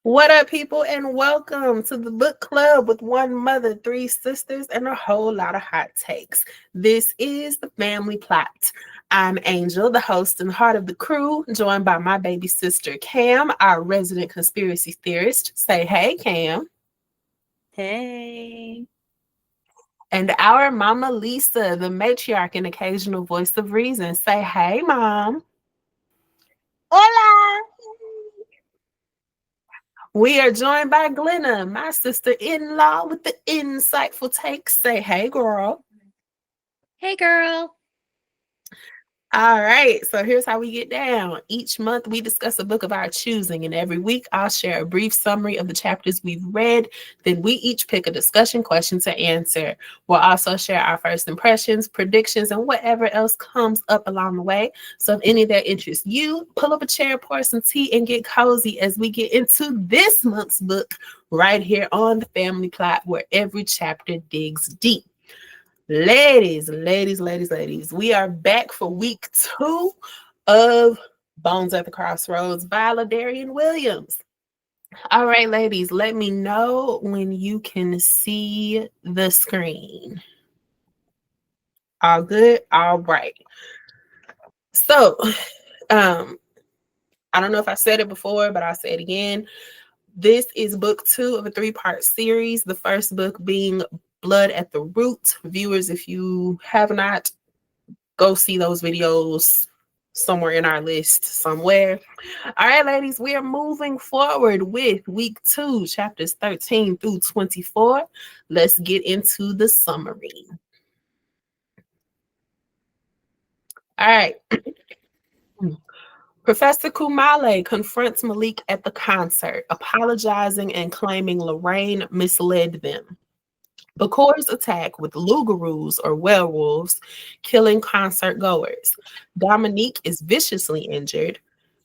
What up, people, and welcome to the book club with one mother, three sisters, and a whole lot of hot takes. This is the family plot. I'm Angel, the host and heart of the crew, joined by my baby sister, Cam, our resident conspiracy theorist. Say hey, Cam. Hey. And our mama, Lisa, the matriarch and occasional voice of reason. Say hey, mom. Hola. We are joined by Glenna, my sister-in-law, with the insightful takes. Say hey, girl. Hey, girl. All right, so here's how we get down. Each month, we discuss a book of our choosing, and every week, I'll share a brief summary of the chapters we've read. Then we each pick a discussion question to answer. We'll also share our first impressions, predictions, and whatever else comes up along the way. So if any of that interests you, pull up a chair, pour some tea, and get cozy as we get into this month's book right here on the Family Plot, where every chapter digs deep. Ladies, we are back for week 2 of Bones at the Crossroads by Ladarian Williams. All right, ladies, let me know when you can see the screen. All good? All right. So, I don't know if I said it before, but I'll say it again. This is book 2 of a 3-part series. The first book being Blood at the Root. Viewers, if you have not, go see those videos somewhere in our list somewhere. All right, ladies, we are moving forward with week 2, chapters 13 through 24. Let's get into the summary. All right. Professor Kumale confronts Malik at the concert, apologizing and claiming Lorraine misled them. Bakur's attack with Lugaroos or werewolves, killing concert goers. Dominique is viciously injured.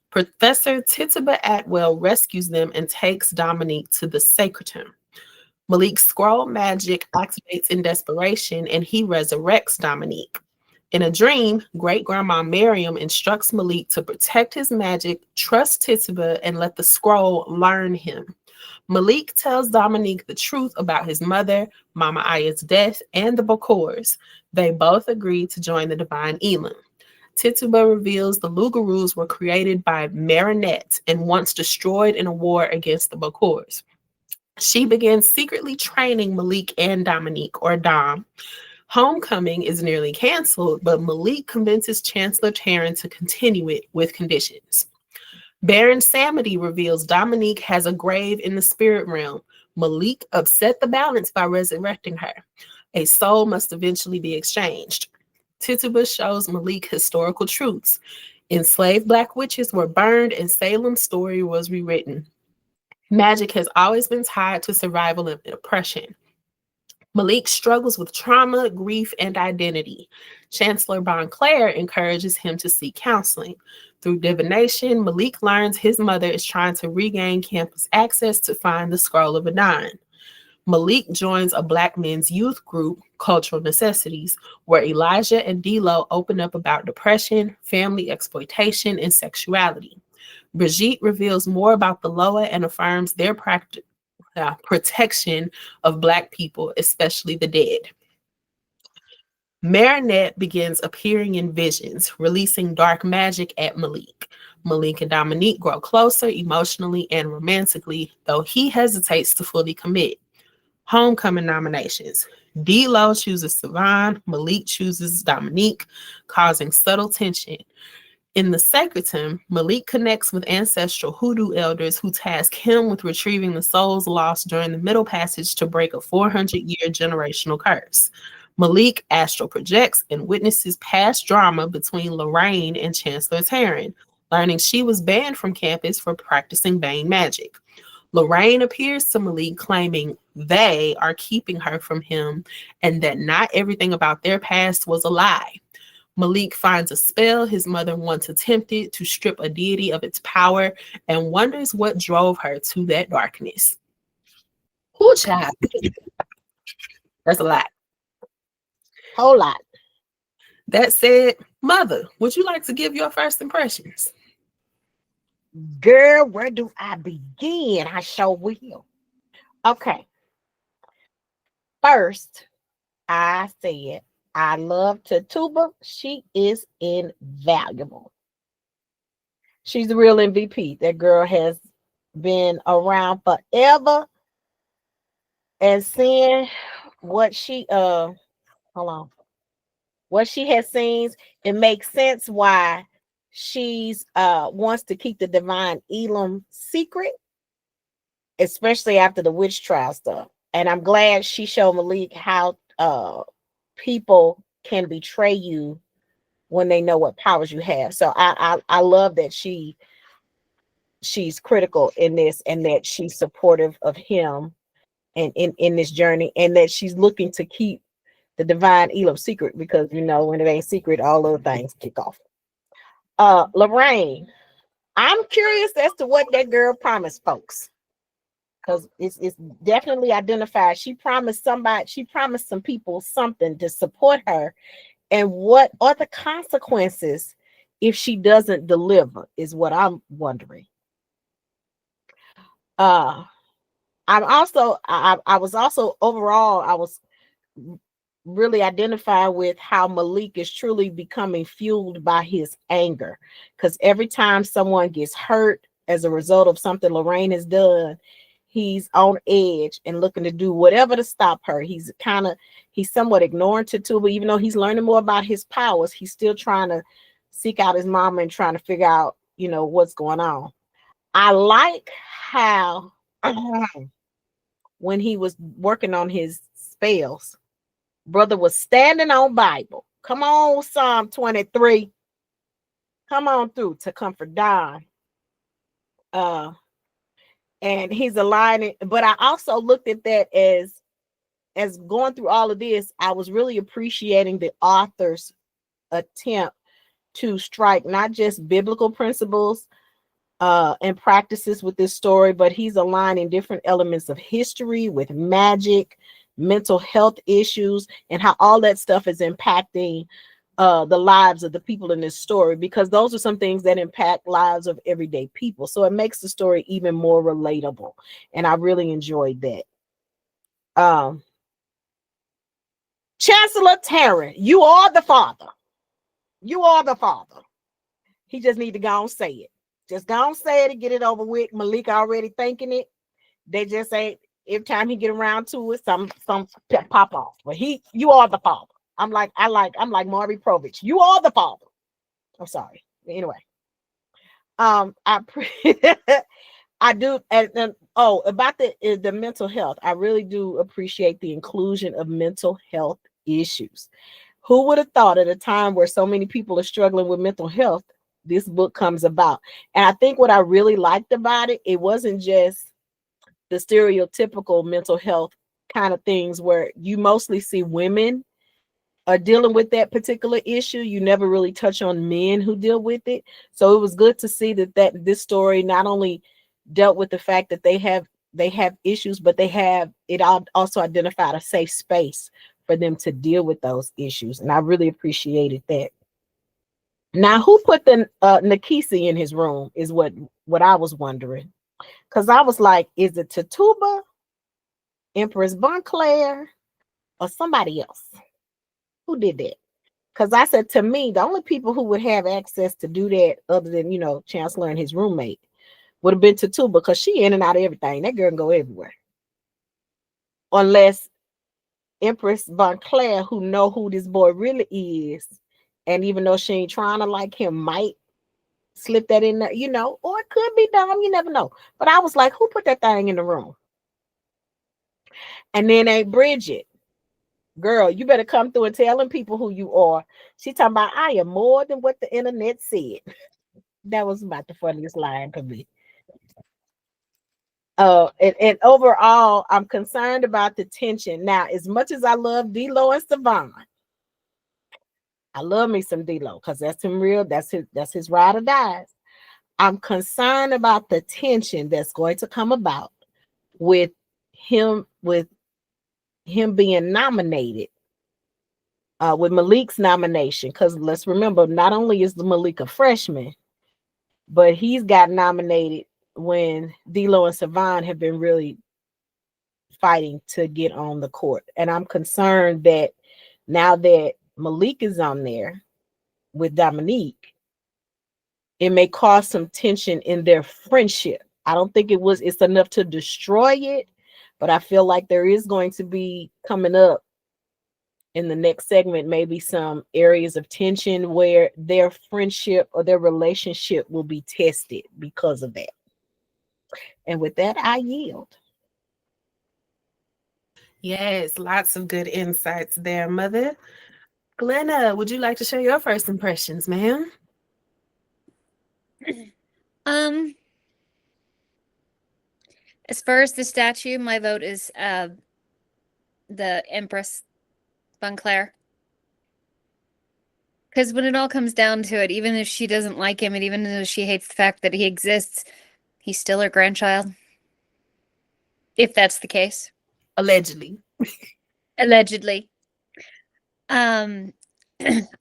Professor Tituba Atwell rescues them and takes Dominique to the Sacratum. Malik's scroll magic activates in desperation and he resurrects Dominique. In a dream, Great Grandma Miriam instructs Malik to protect his magic, trust Tituba, and let the scroll learn him. Malik tells Dominique the truth about his mother, Mama Aya's death, and the Bakors. They both agree to join the Divine Elam. Tituba reveals the Lugaroos were created by Marinette and once destroyed in a war against the Bakors. She begins secretly training Malik and Dominique, or Dom. Homecoming is nearly canceled, but Malik convinces Chancellor Taryn to continue it with conditions. Baron Samedi reveals Dominique has a grave in the spirit realm. Malik upset the balance by resurrecting her. A soul must eventually be exchanged. Tituba shows Malik historical truths. Enslaved Black witches were burned and Salem's story was rewritten. Magic has always been tied to survival and oppression. Malik struggles with trauma, grief, and identity. Chancellor Bonclair encourages him to seek counseling. Through divination, Malik learns his mother is trying to regain campus access to find the Scroll of Adon. Malik joins a Black men's youth group, Cultural Necessities, where Elijah and D'Lo open up about depression, family exploitation, and sexuality. Brigitte reveals more about the Loa and affirms their protection of Black people, especially the dead. Marinette begins appearing in visions, releasing dark magic at Malik. Malik and Dominique grow closer emotionally and romantically, though he hesitates to fully commit. Homecoming nominations. D'Lo chooses Savon, Malik chooses Dominique, causing subtle tension. In the Sacratum, Malik connects with ancestral hoodoo elders who task him with retrieving the souls lost during the Middle Passage to break a 400-year generational curse. Malik astral projects and witnesses past drama between Lorraine and Chancellor Taryn, learning she was banned from campus for practicing Bane magic. Lorraine appears to Malik claiming they are keeping her from him and that not everything about their past was a lie. Malik finds a spell his mother once attempted to strip a deity of its power and wonders what drove her to that darkness. Who child? That's a lot. Whole lot. That said, Mother, would you like to give your first impressions? Girl, where do I begin? I sure will. Okay, first, I said I love Tatuba. She is invaluable. She's the real MVP. That girl has been around forever, and seeing what she hold on, what she has seen, it makes sense why she's wants to keep the divine Elam secret, especially after the witch trial stuff. And I'm glad she showed Malik how people can betray you when they know what powers you have. So I love that she's critical in this, and that she's supportive of him and in this journey, and that she's looking to keep the divine Elam secret, because when it ain't secret, all other things kick off. Lorraine, I'm curious as to what that girl promised folks, because it's definitely identified. She promised some people something to support her, and what are the consequences if she doesn't deliver is what I'm wondering. uh I was also overall, I was really identify with how Malik is truly becoming fueled by his anger, because every time someone gets hurt as a result of something Lorraine has done, he's on edge and looking to do whatever to stop her. He's somewhat ignoring Tatuba, even though he's learning more about his powers. He's still trying to seek out his mama and trying to figure out what's going on. I like how when he was working on his spells, brother was standing on Bible. Come on, Psalm 23. Come on through to comfort Don. And he's aligning. But I also looked at that as going through all of this, I was really appreciating the author's attempt to strike not just biblical principles and practices with this story, but he's aligning different elements of history with magic, mental health issues, and how all that stuff is impacting the lives of the people in this story, because those are some things that impact lives of everyday people. So it makes the story even more relatable, and I really enjoyed that. Chancellor Tarrant, you are the father. You are the father. He just need to go and say it. Just go and say it and get it over with. Malik already thinking it. They just ain't. Every time he get around to it, some pop off. But you are the father. I'm like Maury Provich. You are the father. I'm sorry. Anyway, I I do, and about the mental health. I really do appreciate the inclusion of mental health issues. Who would have thought at a time where so many people are struggling with mental health, this book comes about? And I think what I really liked about it, it wasn't just the stereotypical mental health kind of things where you mostly see women are dealing with that particular issue. You never really touch on men who deal with it. So it was good to see that this story not only dealt with the fact that they have issues, but it also identified a safe space for them to deal with those issues. And I really appreciated that. Now, who put the Nikisi in his room is what I was wondering. Because I was like, is it Tatuba, Empress Bonclair, or somebody else? Who did that? Because I said, to me, the only people who would have access to do that other than, Chancellor and his roommate would have been Tatuba, because she in and out of everything. That girl can go everywhere. Unless Empress Bonclair, who know who this boy really is, and even though she ain't trying to like him, might slip that in there, or it could be dumb. You never know. But I was like, who put that thing in the room? And then Bridget, girl, you better come through and telling people who you are. She talking about, I am more than what the internet said. That was about the funniest line to me. And overall, I'm concerned about the tension. Now, as much as I love D-Lo and Savon, I love me some D-Lo because that's him real. That's his ride or dies. I'm concerned about the tension that's going to come about with him being nominated, with Malik's nomination. Because let's remember, not only is the Malik a freshman, but he's got nominated when D'Lo and Savon have been really fighting to get on the court. And I'm concerned that now that Malik is on there with Dominique, it may cause some tension in their friendship. I don't think it's enough to destroy it, but I feel like there is going to be coming up in the next segment, maybe some areas of tension where their friendship or their relationship will be tested because of that. And with that, I yield. Yes, lots of good insights there, Mother. Glenna, would you like to share your first impressions, ma'am? Um, as far as the statue, my vote is the Empress Claire. Because when it all comes down to it, even if she doesn't like him and even though she hates the fact that he exists, he's still her grandchild. If that's the case. Allegedly. Allegedly. I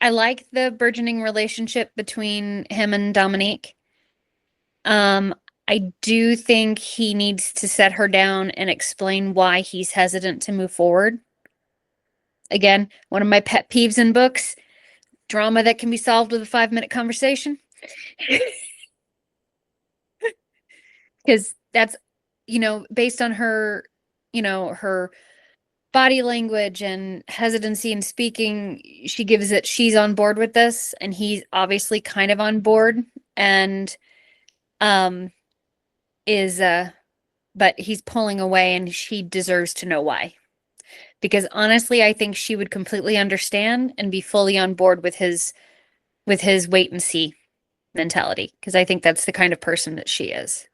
like the burgeoning relationship between him and Dominique. I do think he needs to set her down and explain why he's hesitant to move forward. Again, one of my pet peeves in books, drama that can be solved with a 5-minute conversation. Because that's, based on her, her body language and hesitancy in speaking, she gives it she's on board with this, and he's obviously kind of on board and is but he's pulling away, and she deserves to know why. Because honestly, I think she would completely understand and be fully on board with his wait and see mentality, because I think that's the kind of person that she is.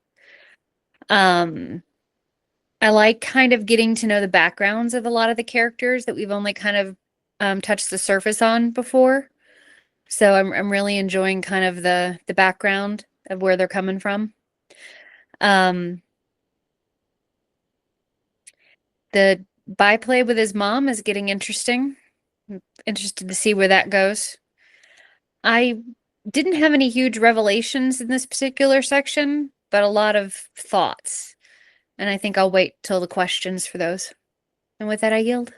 I like kind of getting to know the backgrounds of a lot of the characters that we've only kind of touched the surface on before. So I'm really enjoying kind of the background of where they're coming from. The byplay with his mom is getting interesting. I'm interested to see where that goes. I didn't have any huge revelations in this particular section, but a lot of thoughts. And I think I'll wait till the questions for those. And with that, I yield.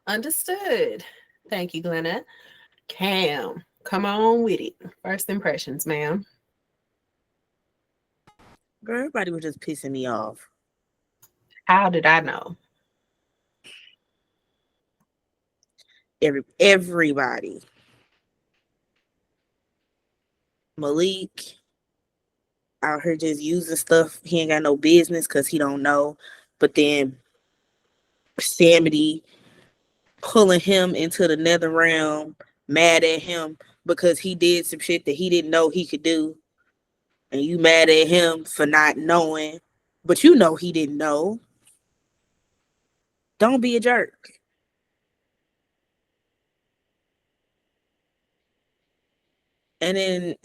Understood. Thank you, Glenna. Cam, come on with it. First impressions, ma'am. Girl, everybody was just pissing me off. How did I know? Everybody. Malik out here just using stuff he ain't got no business because he don't know. But then Samity pulling him into the nether realm, mad at him because he did some shit that he didn't know he could do. And you mad at him for not knowing. But you know he didn't know. Don't be a jerk. And then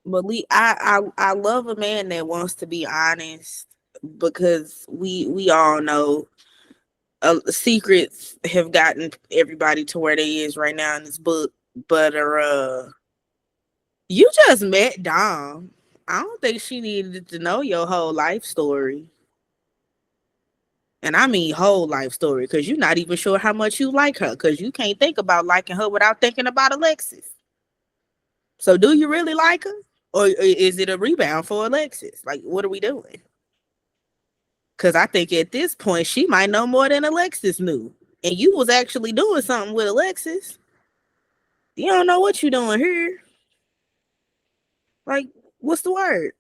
Malik, I love a man that wants to be honest, because we all know secrets have gotten everybody to where they is right now in this book. But you just met Dom. I don't think she needed to know your whole life story. And I mean whole life story, because you're not even sure how much you like her, because you can't think about liking her without thinking about Alexis. So do you really like her? Or is it a rebound for Alexis? Like, what are we doing? Because I think at this point, she might know more than Alexis knew. And you was actually doing something with Alexis. You don't know what you're doing here. Like, what's the word?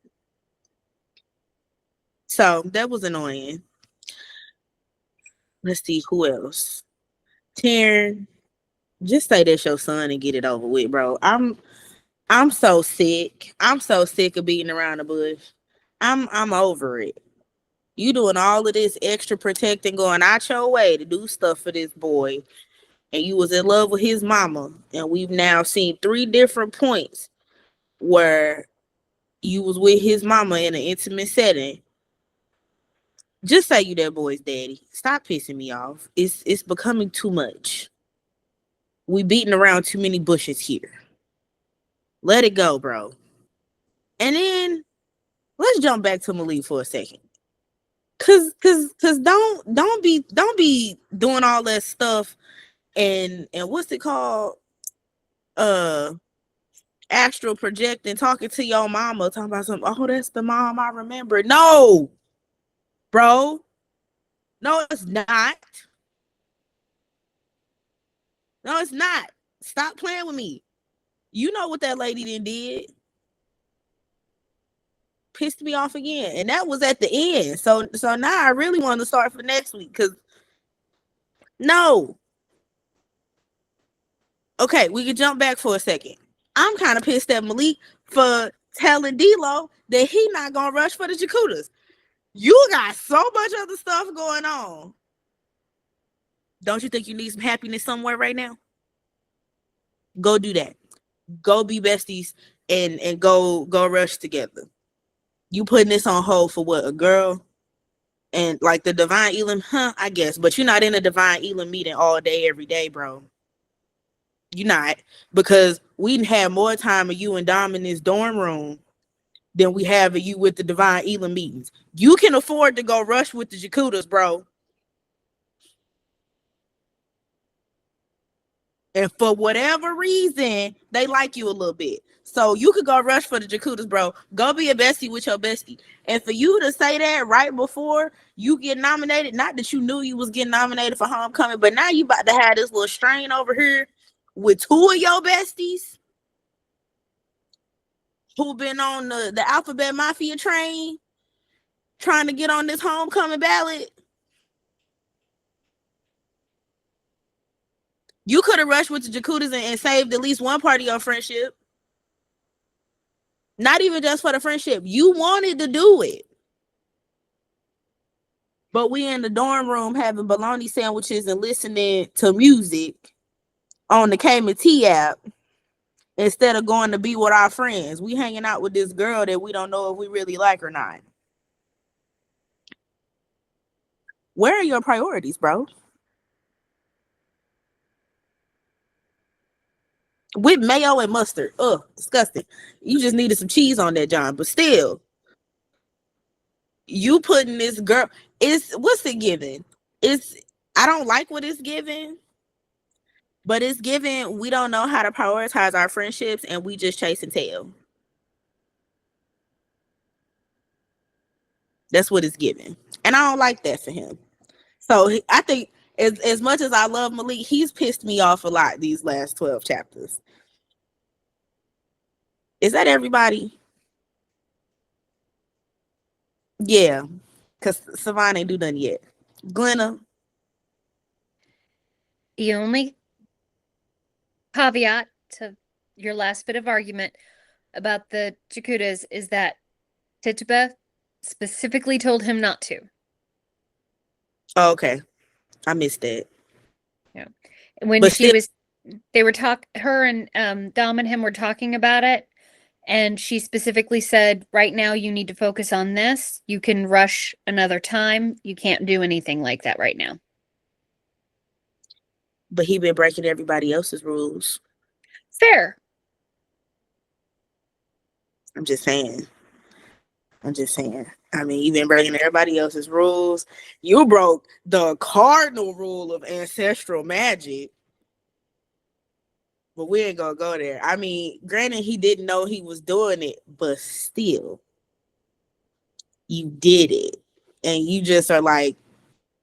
So that was annoying. Let's see who else. Taryn, just say that's your son and get it over with, bro. I'm so sick. I'm so sick of beating around the bush. I'm over it. You doing all of this extra protecting, going out your way to do stuff for this boy, and you was in love with his mama, and we've now seen 3 different points where you was with his mama in an intimate setting. Just say you that boy's daddy. Stop pissing me off. It's becoming too much. We beating around too many bushes here. Let it go, bro. And then let's jump back to Malik for a second. Cause don't be doing all that stuff and what's it called? Astral projecting, talking to your mama, talking about something. Oh, that's the mom I remember. No, bro. No, it's not. No, it's not. Stop playing with me. You know what that lady did. Pissed me off again. And that was at the end. So now I really want to start for next week. Cause no. Okay, we can jump back for a second. I'm kind of pissed at Malik for telling D-Lo that he not gonna rush for the Jakutas. You got so much other stuff going on. Don't you think you need some happiness somewhere right now? Go do that. Go be besties and go rush together. You putting this on hold for what? A girl? And like the Divine Elam, I guess. But you're not in a Divine Elam meeting all day, every day, bro. You're not. Because we had more time of you and Dom in this dorm room than we have of you with the Divine Elam meetings. You can afford to go rush with the Jakutas, bro. And for whatever reason, they like you a little bit. So you could go rush for the Jakutas, bro. Go be a bestie with your bestie. And for you to say that right before you get nominated, not that you knew you was getting nominated for Homecoming, but now you about to have this little strain over here with two of your besties who been on the Alphabet Mafia train trying to get on this Homecoming ballot. You could have rushed with the Jakutas and saved at least one part of your friendship. Not even just for the friendship. You wanted to do it. But we in the dorm room having bologna sandwiches and listening to music on the Cayman T app instead of going to be with our friends. We hanging out with this girl that we don't know if we really like or not. Where are your priorities, bro? With mayo and mustard. Ugh, disgusting. You just needed some cheese on that, John. But still, you putting this girl, what's it giving? I don't like what it's giving, but it's giving we don't know how to prioritize our friendships and we just chase and tail. That's what it's giving. And I don't like that for him. So I think as much as I love Malik, he's pissed me off a lot these last 12 chapters. Is that everybody? Yeah, because Savon ain't do nothing yet. Glenna? The only caveat to your last bit of argument about the Jakutas is that Tituba specifically told him not to. Oh, okay. I missed that. Yeah. When But her and Dom and him were talking about it, and she specifically said, right now you need to focus on this. You can rush another time. You can't do anything like that right now. But he been breaking everybody else's rules. Fair. I'm just saying. I mean, you've been breaking everybody else's rules. You broke the cardinal rule of ancestral magic. But we ain't gonna go there. I mean, granted, he didn't know he was doing it, but still, you did it. And you just are like,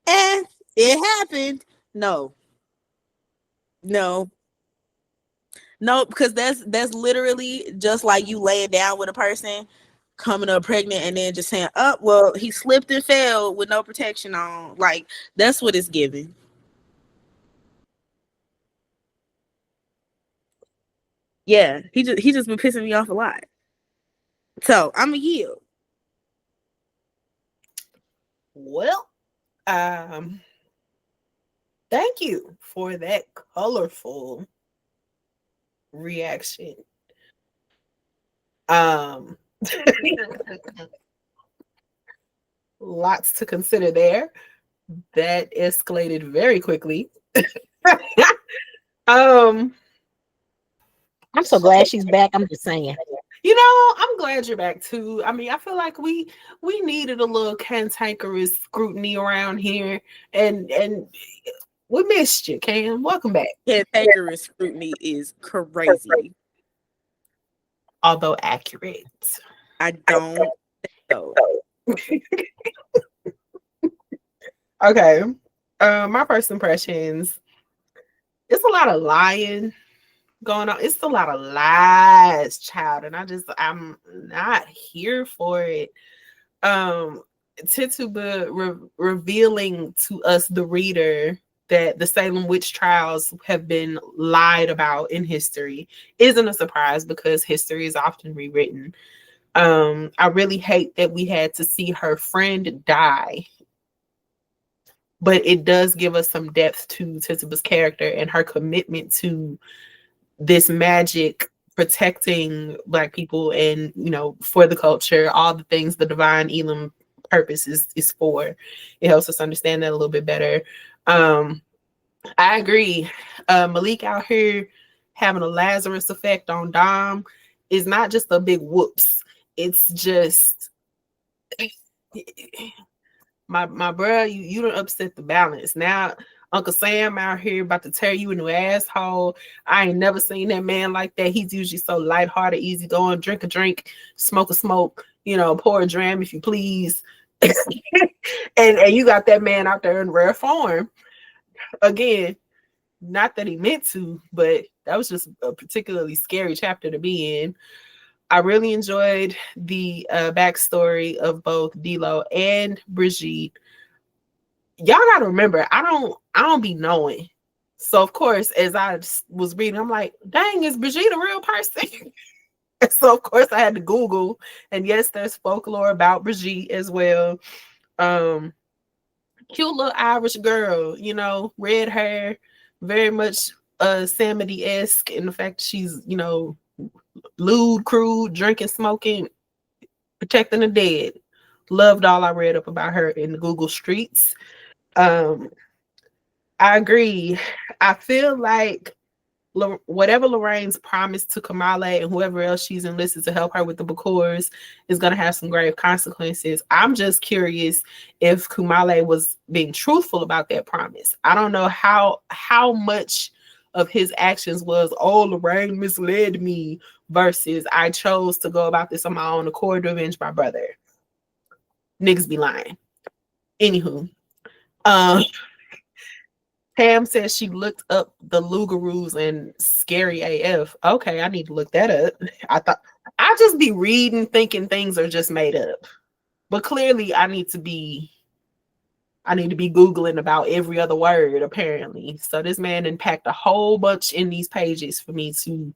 it happened. No, because that's literally just like you laying down with a person, coming up pregnant, and then just saying, oh, well, he slipped and fell with no protection on. Like, that's what it's giving. Yeah, he just been pissing me off a lot. So I'm a yield. Well, thank you for that colorful reaction. Lots to consider there. That escalated very quickly. I'm so glad she's back. I'm just saying. You know, I'm glad you're back too. I mean, I feel like we needed a little cantankerous scrutiny around here, and we missed you, Cam. Welcome back. Cantankerous scrutiny is crazy. Although accurate. I don't think so. Okay. My first impressions. It's a lot of lying going on. It's a lot of lies, child, and I'm not here for it. Tituba revealing to us, the reader, that the Salem witch trials have been lied about in history isn't a surprise because history is often rewritten. I really hate that we had to see her friend die, but it does give us some depth to Tituba's character and her commitment to this magic protecting Black people and, you know, for the culture, all the things the divine Elam purpose is for. It helps us understand that a little bit better. I agree. Malik out here having a Lazarus effect on Dom is not just a big whoops. It's just my bruh, you done upset the balance. Now Uncle Sam out here about to tear you a new asshole. I ain't never seen that man like that. He's usually so lighthearted, easy going, drink a drink, smoke a smoke, you know, pour a dram if you please. and you got that man out there in rare form. Again, not that he meant to, but that was just a particularly scary chapter to be in. I really enjoyed the backstory of both D'Lo and Brigitte. Y'all gotta remember, I don't be knowing. So of course, as I was reading, I'm like, dang, is Brigitte a real person? So of course I had to Google, and yes, there's folklore about Brigitte as well. Cute little Irish girl, you know, red hair, very much Samity-esque in the fact she's, you know, lewd, crude, drinking, smoking, protecting the dead. Loved all I read up about her in the Google streets. I agree. I feel like whatever Lorraine's promised to Kamala and whoever else she's enlisted to help her with the Bakors is going to have some grave consequences. I'm just curious if Kamala was being truthful about that promise. I don't know how much of his actions was, oh, Lorraine misled me, versus I chose to go about this on my own accord to avenge my brother. Niggas be lying. Anywho, Pam says she looked up the Lugaroos and scary AF. Okay, I need to look that up. I just be reading thinking things are just made up. But clearly I need to be Googling about every other word, apparently. So this man done packed a whole bunch in these pages for me to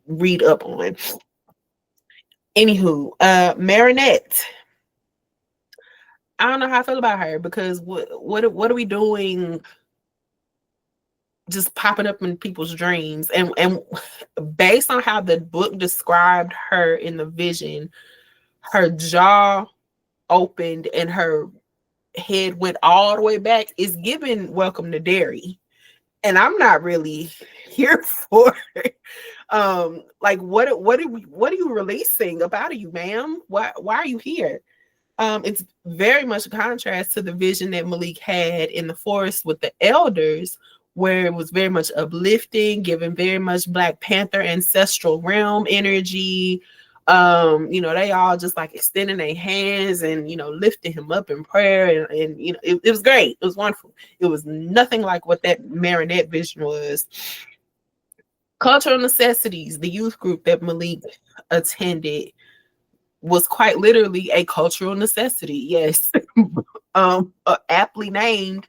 read up on. Anywho, Marinette. I don't know how I feel about her because what are we doing just popping up in people's dreams? And based on how the book described her in the vision, her jaw opened and her head went all the way back. Is giving Welcome to Derry. And I'm not really here for it. Like what are you releasing up out of you, ma'am? Why are you here? It's very much a contrast to the vision that Malik had in the forest with the elders, where it was very much uplifting, giving very much Black Panther ancestral realm energy. You know, they all just like extending their hands and, you know, lifting him up in prayer. And you know, it was great. It was wonderful. It was nothing like what that Marinette vision was. Cultural necessities, the youth group that Malik attended, was quite literally a cultural necessity. Yes. Aptly named,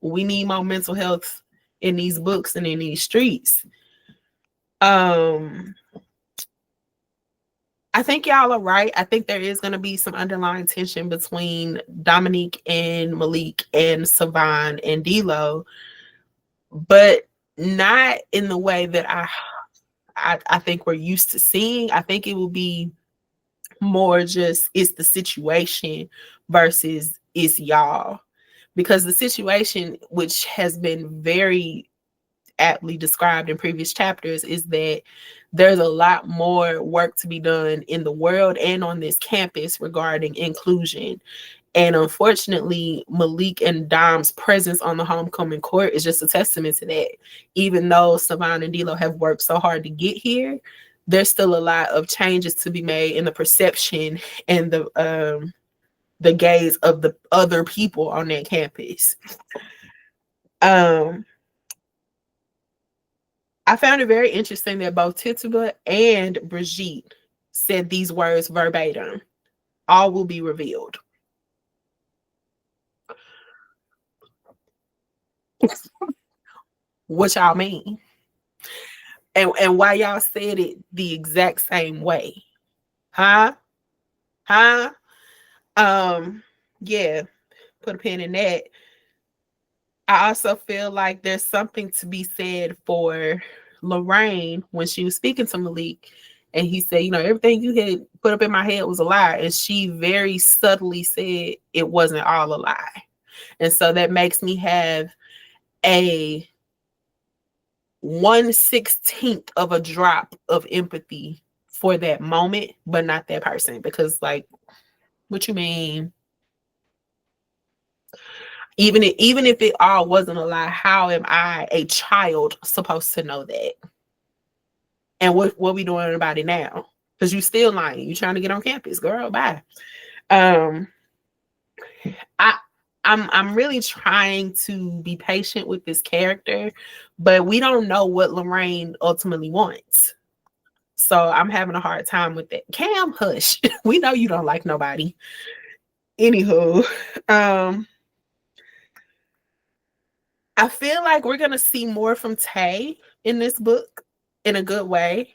we need more mental health in these books and in these streets. I think y'all are right. I think there is going to be some underlying tension between Dominique and Malik and Savan and D'Lo, but not in the way that I think we're used to seeing. I think it will be more just it's the situation versus it's y'all, because the situation, which has been very aptly described in previous chapters, is that there's a lot more work to be done in the world and on this campus regarding inclusion. And unfortunately, Malik and Dom's presence on the homecoming court is just a testament to that. Even though Savon and D'Lo have worked so hard to get here, there's still a lot of changes to be made in the perception and the gaze of the other people on that campus. I found it very interesting that both Tituba and Brigitte said these words verbatim: "All will be revealed." What y'all mean? And why y'all said it the exact same way? Huh? Yeah, put a pin in that. I also feel like there's something to be said for Lorraine when she was speaking to Malik, and he said, you know, everything you had put up in my head was a lie. And she very subtly said it wasn't all a lie. And so that makes me have a 1/16 of a drop of empathy for that moment, but not that person. Because, like, what you mean? Even if it all wasn't a lie, how am I, a child, supposed to know that? And what we doing about it now? Because you still lying. You trying to get on campus, girl. Bye. I'm really trying to be patient with this character, but we don't know what Lorraine ultimately wants. So I'm having a hard time with that. Cam, hush. We know you don't like nobody. Anywho, I feel like we're going to see more from Tay in this book in a good way.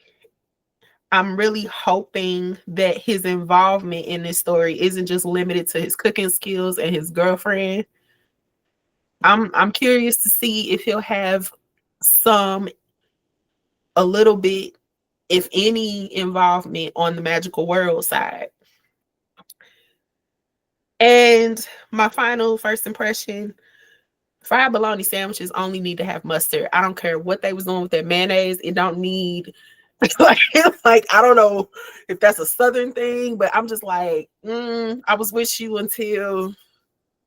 I'm really hoping that his involvement in this story isn't just limited to his cooking skills and his girlfriend. I'm curious to see if he'll have a little bit, if any, involvement on the magical world side. And my final first impression: fried bologna sandwiches only need to have mustard. I don't care what they was doing with that mayonnaise. It don't need like I don't know if that's a Southern thing, but I'm just like, I was with you until,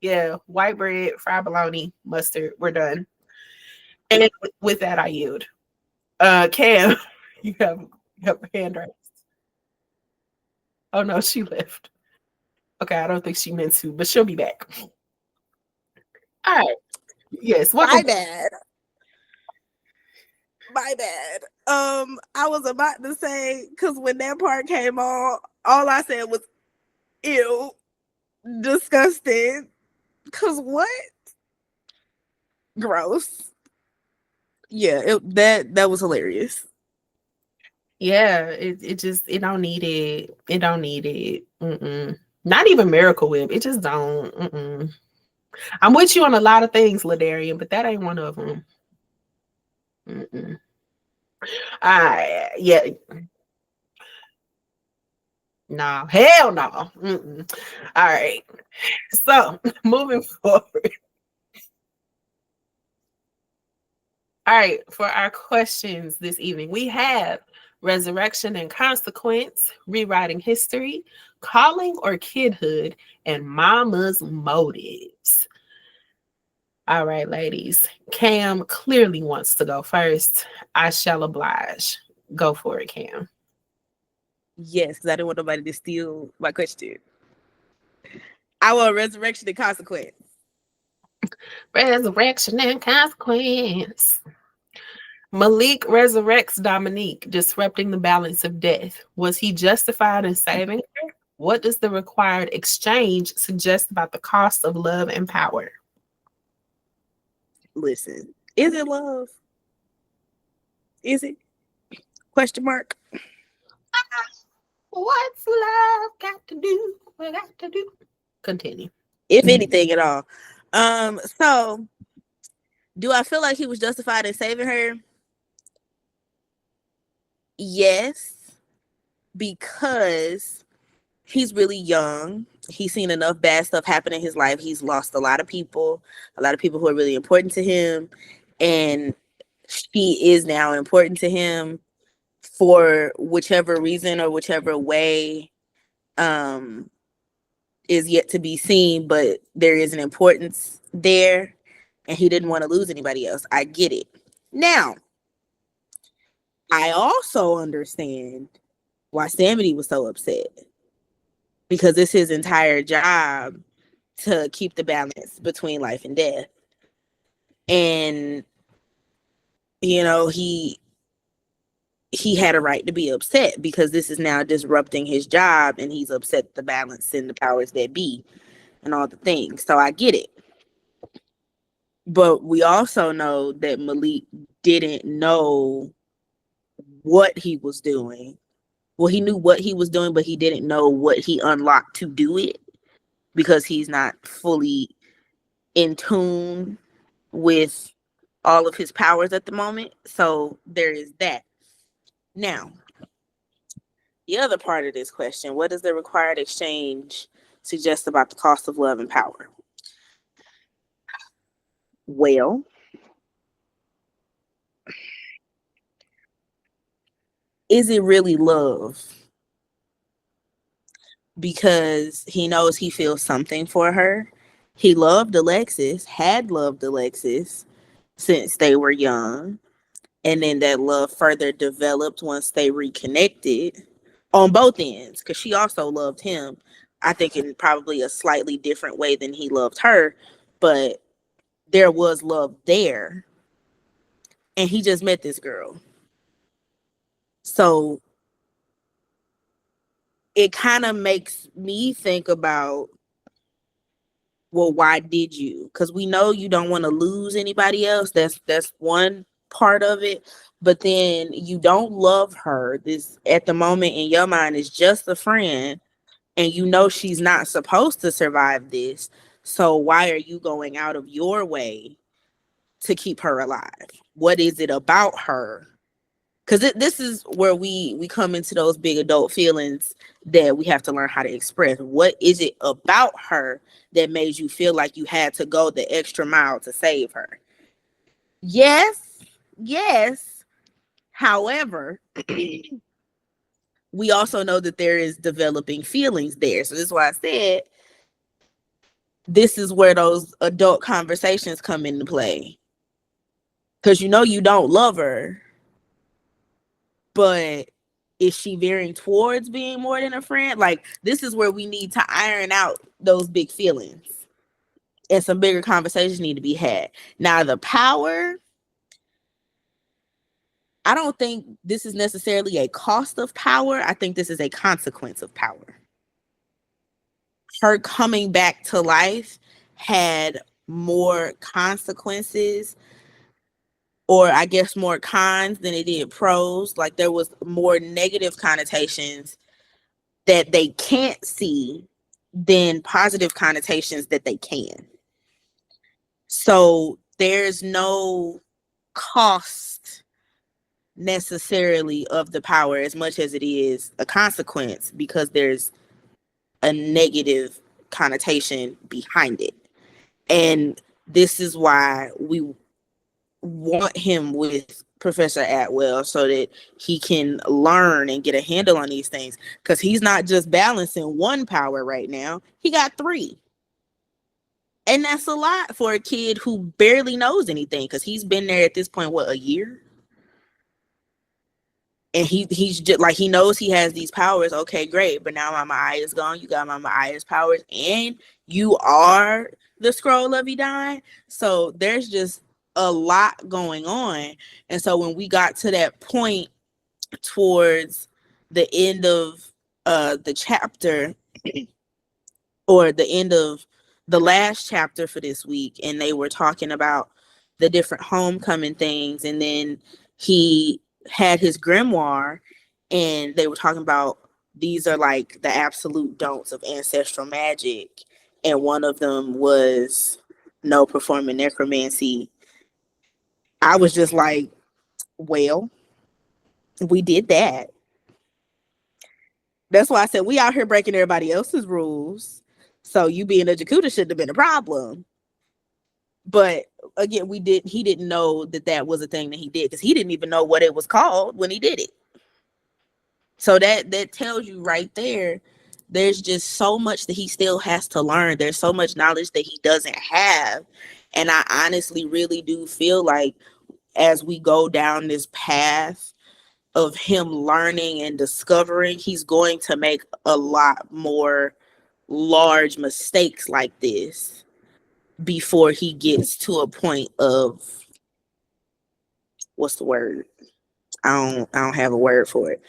yeah, white bread, fried bologna, mustard. We're done. And with that, I yield. Cam, you have your hand raised. Oh no, she left. Okay, I don't think she meant to, but she'll be back. All right. Yes. My bad. I was about to say, because when that part came on, all I said was, ew, disgusting. Because what? Gross. Yeah, that was hilarious. Yeah, it don't need it. It don't need it. Not even Miracle Whip. It just don't. I'm with you on a lot of things, Ladarian, but that ain't one of them. Yeah. No, hell no. All right. So moving forward. All right, for our questions this evening, we have resurrection and consequence, rewriting history, calling or kidhood, and mama's motives. All right, ladies. Cam clearly wants to go first. I shall oblige. Go for it, Cam. Yes, because I didn't want nobody to steal my question. I want resurrection and consequence. Resurrection and consequence. Malik resurrects Dominique, disrupting the balance of death. Was he justified in saving her? What does the required exchange suggest about the cost of love and power? Listen, is it love? Is it? Question mark. What's love got to do? What got to do? Continue. If anything at all. So do I feel like he was justified in saving her? Yes, because he's really young. He's seen enough bad stuff happen in his life. He's lost a lot of people who are really important to him. And she is now important to him for whichever reason or whichever way is yet to be seen, but there is an importance there, and he didn't want to lose anybody else. I get it. Now, I also understand why Samity was so upset, because it's his entire job to keep the balance between life and death. And, you know, he had a right to be upset because this is now disrupting his job, and he's upset the balance and the powers that be and all the things. So I get it. But we also know that Malik didn't know what he was doing. Well, he knew what he was doing, but he didn't know what he unlocked to do it, because he's not fully in tune with all of his powers at the moment. So there is that. Now, the other part of this question, what does the required exchange suggest about the cost of love and power? Well, is it really love? Because he knows he feels something for her. He loved Alexis, had loved Alexis since they were young. And then that love further developed once they reconnected on both ends, because she also loved him, I think in probably a slightly different way than he loved her. But there was love there. And he just met this girl. So it kind of makes me think about, well, why did you? Because we know you don't want to lose anybody else. That's one part of it. But then you don't love her. This at the moment in your mind is just a friend, and you know she's not supposed to survive this. So why are you going out of your way to keep her alive? What is it about her? Because this is where we come into those big adult feelings that we have to learn how to express. What is it about her that made you feel like you had to go the extra mile to save her? Yes. However, we also know that there is developing feelings there. So this is why I said this is where those adult conversations come into play. Because you know you don't love her, but is she veering towards being more than a friend? Like, this is where we need to iron out those big feelings, and some bigger conversations need to be had. Now, the power, I don't think this is necessarily a cost of power. I think this is a consequence of power. Her coming back to life had more consequences, or I guess more cons than it did pros. Like, there was more negative connotations that they can't see than positive connotations that they can. So there's no cost necessarily of the power as much as it is a consequence, because there's a negative connotation behind it. And this is why we want him with Professor Atwell, so that he can learn and get a handle on these things, because he's not just balancing one power right now, he got 3. And that's a lot for a kid who barely knows anything, because he's been there at this point, what, a year? And he's just like, he knows he has these powers. Okay, great. But now Mama Aya's gone. You got Mama Aya's powers, and you are the Scroll of Edine. So there's just a lot going on. And so when we got to that point towards the end of the chapter, or the end of the last chapter for this week, and they were talking about the different homecoming things, and then he had his grimoire, and they were talking about these are like the absolute don'ts of ancestral magic, and one of them was no performing necromancy. I was just like, well, we did that. That's why I said we out here breaking everybody else's rules. So you being a Jakuta shouldn't have been a problem. But again, he didn't know that was a thing that he did, because he didn't even know what it was called when he did it. So that tells you right there, there's just so much that he still has to learn. There's so much knowledge that he doesn't have. And I honestly really do feel like as we go down this path of him learning and discovering, he's going to make a lot more large mistakes like this before he gets to a point of, what's the word? I don't have a word for it.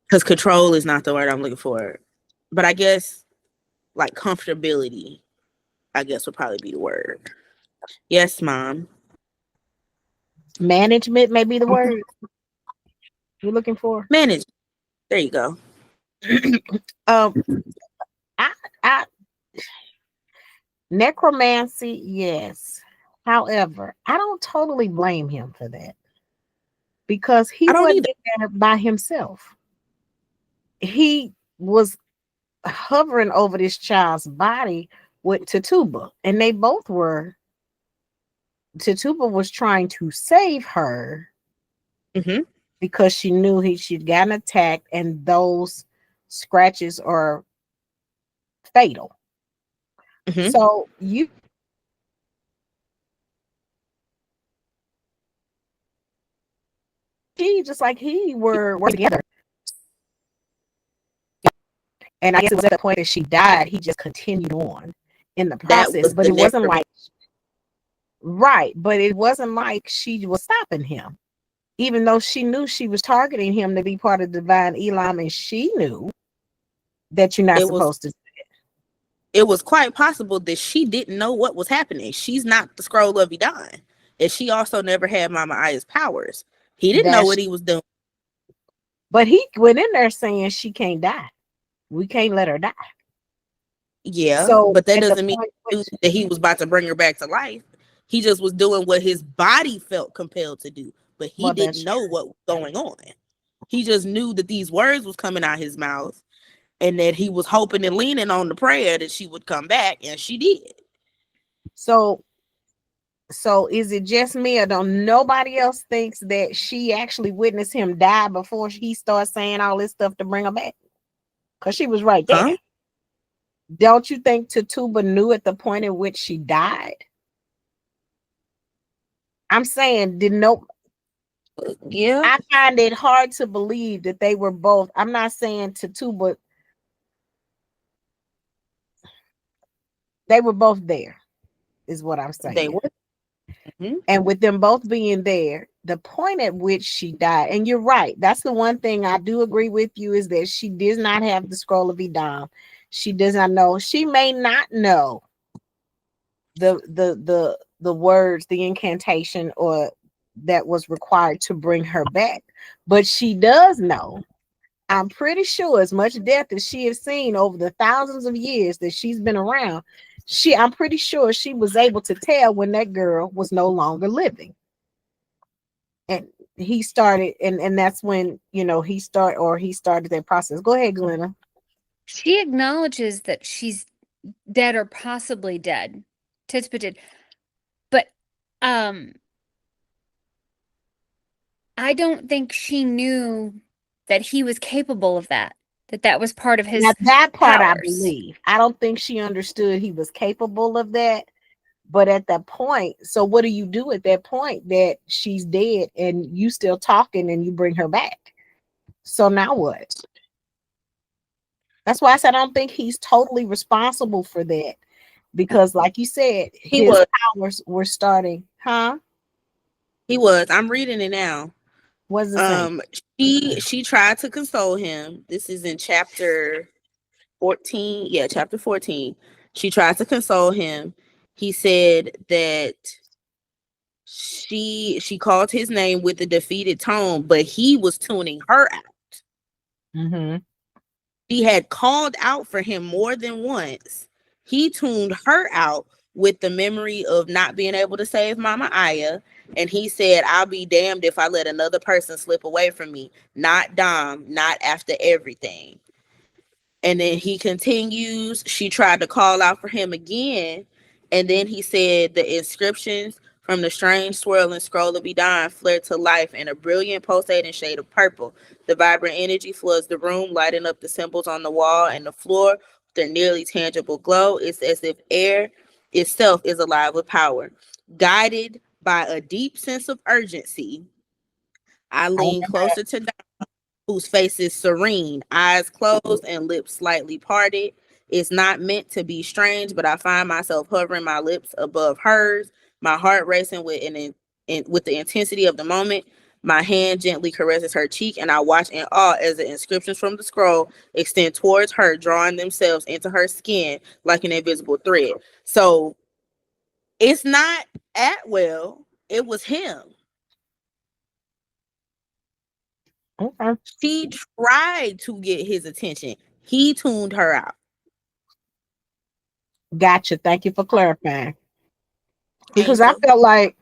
Because control is not the word I'm looking for. But I guess like comfortability, I guess would probably be the word. Yes, Mom. Management may be the word you're looking for. Manage. There you go. I necromancy, yes. However, I don't totally blame him for that, because he wasn't there by himself. He was hovering over this child's body with Tituba, and they both were. Tituba was trying to save her because she knew she'd gotten attacked, and those scratches are fatal. So she just like he were together. And I guess it was at the point that she died, he just continued on in the process. But it wasn't like, right, but it wasn't like she was stopping him. Even though she knew she was targeting him to be part of Divine Elam, and she knew that you're not supposed to do it. It was quite possible that she didn't know what was happening. She's not the Scroll of Idon. And she also never had Mama Aya's powers. He didn't know what he was doing. But he went in there saying she can't die. We can't let her die. Yeah, so but that doesn't mean that he was about to bring her back to life. He just was doing what his body felt compelled to do, but he didn't know what was going on. He just knew that these words was coming out his mouth, and that he was hoping and leaning on the prayer that she would come back, and she did. So is it just me, or don't nobody else thinks that she actually witnessed him die before he starts saying all this stuff to bring her back? Because she was right there. Don't you think Tituba knew at the point in which she died? I'm saying, I find it hard to believe that they were both. I'm not saying Tituba. They were both there, is what I'm saying. They were. And with them both being there, the point at which she died, and you're right, that's the one thing I do agree with you, is that she does not have the Scroll of Idam. She does not know. She may not know the words, the incantation, or that was required to bring her back, but she does know. I'm pretty sure as much death as she has seen over the thousands of years that she's been around, I'm pretty sure she was able to tell when that girl was no longer living. And he started, and that's when, he started that process. Go ahead, Glenna. She acknowledges that she's dead or possibly dead. Tituba did. But I don't think she knew that he was capable of that. That was part of his now, that part powers. I believe. I don't think she understood he was capable of that. But at that point, so what do you do at that point that she's dead and you still talking and you bring her back? So now what? That's why I said I don't think he's totally responsible for that, because like you said, his powers were starting. He was. I'm reading it now. What's it saying? She tried to console him. This is in chapter 14. Yeah, chapter 14. She tried to console him. He said that she called his name with a defeated tone, but he was tuning her out. She had called out for him more than once. He tuned her out with the memory of not being able to save Mama Aya. And he said, I'll be damned if I let another person slip away from me. Not Dom, not after everything. And then he continues. She tried to call out for him again. And then he said the inscriptions from the strange swirling scroll of Edon flared to life in a brilliant pulsating shade of purple. The vibrant energy floods the room, lighting up the symbols on the wall and the floor with their nearly tangible glow. It's as if air itself is alive with power. Guided by a deep sense of urgency, I lean closer to whose face is serene, eyes closed and lips slightly parted. It's not meant to be strange, but I find myself hovering my lips above hers, my heart racing with the intensity of the moment. My hand gently caresses her cheek, and I watch in awe as the inscriptions from the scroll extend towards her, drawing themselves into her skin like an invisible thread. So it's not Atwell, it was him. Okay. She tried to get his attention. He tuned her out. Gotcha. Thank you for clarifying. Because I Angel. felt like,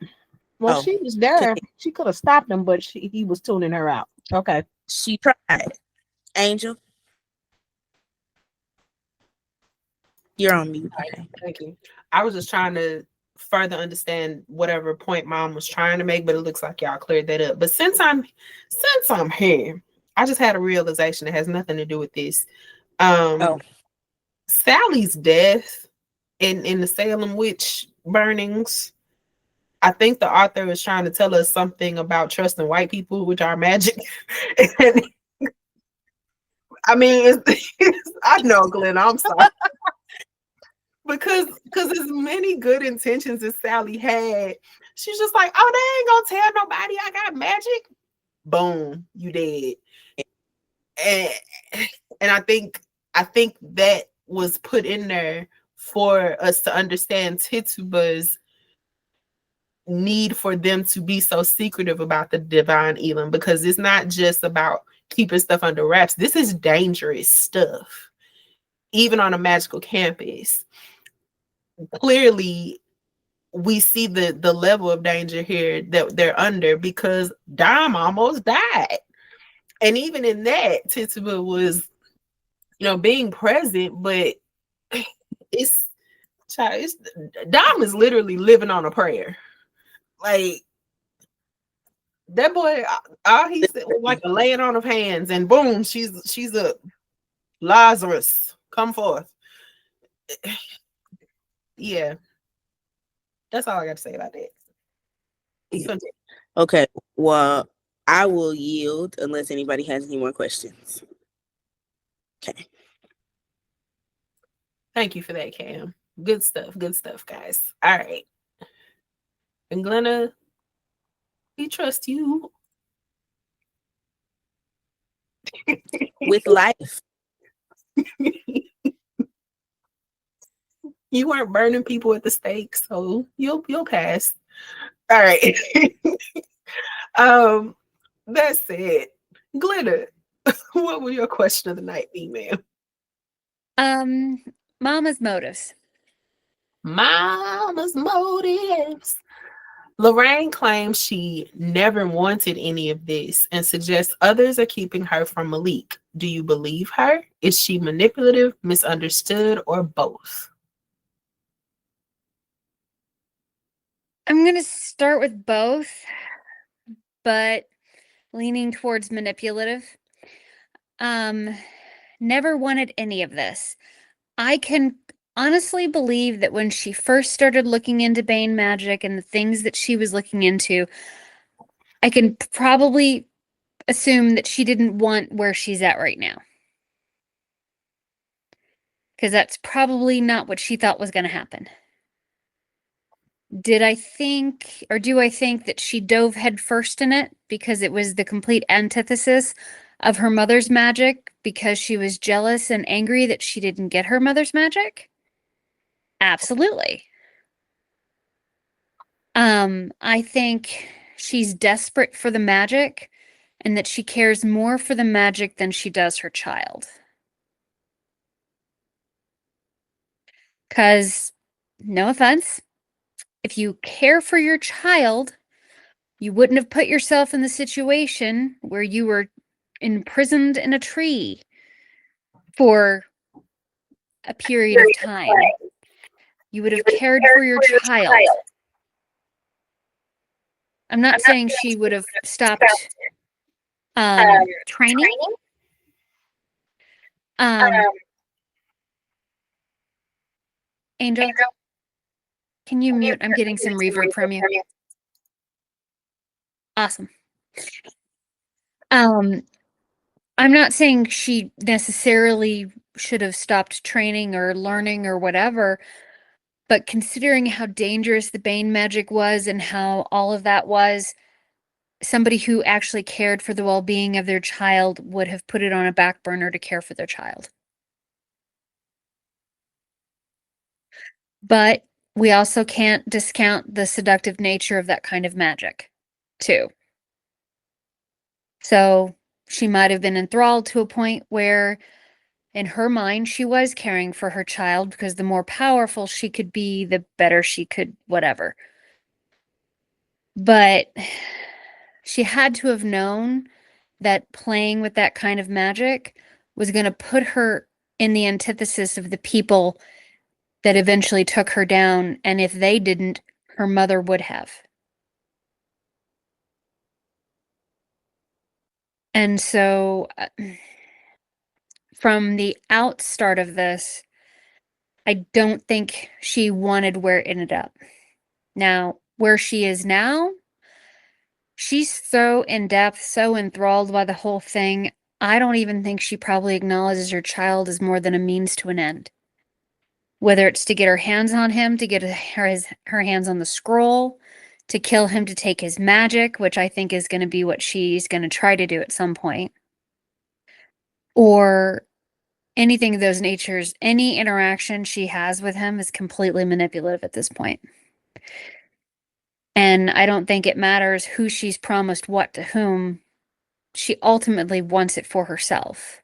well, Oh, she was there. She could have stopped him, but he was tuning her out. Okay. she tried. Angel, you're on mute. Okay. Thank you. I was just trying to further understand whatever point mom was trying to make, but it looks like y'all cleared that up. But since I'm here, I just had a realization that has nothing to do with this. Sally's death in the Salem witch burnings, I think the author is trying to tell us something about trusting white people with our magic. And, I mean, I know, Glenn, I'm sorry. Because as many good intentions as Sally had, she's just like, oh, they ain't gonna tell nobody I got magic. Boom, you dead. And I think that was put in there for us to understand Tituba's need for them to be so secretive about the divine Elam, because it's not just about keeping stuff under wraps. This is dangerous stuff, even on a magical campus. Clearly, we see the level of danger here that they're under, because Dom almost died. And even in that, Tituba was, being present, but it's Dom is literally living on a prayer. Like, that boy, all he said was like a laying on of hands, and boom, she's a Lazarus, come forth. Yeah, that's all I got to say about that. Okay, well, I will yield unless anybody has any more questions. Okay. Thank you for that, Cam. Good stuff, guys. All right. And Glenna, we trust you. With life. You weren't burning people at the stake, so you'll pass. All right. That said, Glenna, what will your question of the night be, ma'am? Mama's motives. Mama's motives. Lorraine claims she never wanted any of this and suggests others are keeping her from Malik. Do you believe her? Is she manipulative, misunderstood, or both? I'm going to start with both, but leaning towards manipulative. Never wanted any of this. I can honestly believe that when she first started looking into Bane magic and the things that she was looking into, I can probably assume that she didn't want where she's at right now. Because that's probably not what she thought was going to happen. Do I think that she dove headfirst in it because it was the complete antithesis of her mother's magic, because she was jealous and angry that she didn't get her mother's magic? Absolutely. I think she's desperate for the magic and that she cares more for the magic than she does her child. Because, no offense, if you care for your child, you wouldn't have put yourself in the situation where you were imprisoned in a tree for a period of time. You would have cared for your child. I'm not saying she would have stopped training. Angel, can you mute? I'm getting some reverb from you. Awesome. I'm not saying she necessarily should have stopped training or learning or whatever, but considering how dangerous the Bane magic was and how all of that was, somebody who actually cared for the well-being of their child would have put it on a back burner to care for their child. But we also can't discount the seductive nature of that kind of magic, too. So she might have been enthralled to a point where, in her mind, she was caring for her child because the more powerful she could be, the better she could whatever. But she had to have known that playing with that kind of magic was going to put her in the antithesis of the people that eventually took her down. And if they didn't, her mother would have. And so from the outstart of this, I don't think she wanted where it ended up. Now, where she is now, she's so in depth, so enthralled by the whole thing. I don't even think she probably acknowledges her child as more than a means to an end. Whether it's to get her hands on him, to get her hands on the scroll, to kill him, to take his magic, which I think is going to be what she's going to try to do at some point. Or anything of those natures, any interaction she has with him is completely manipulative at this point. And I don't think it matters who she's promised what to whom. She ultimately wants it for herself.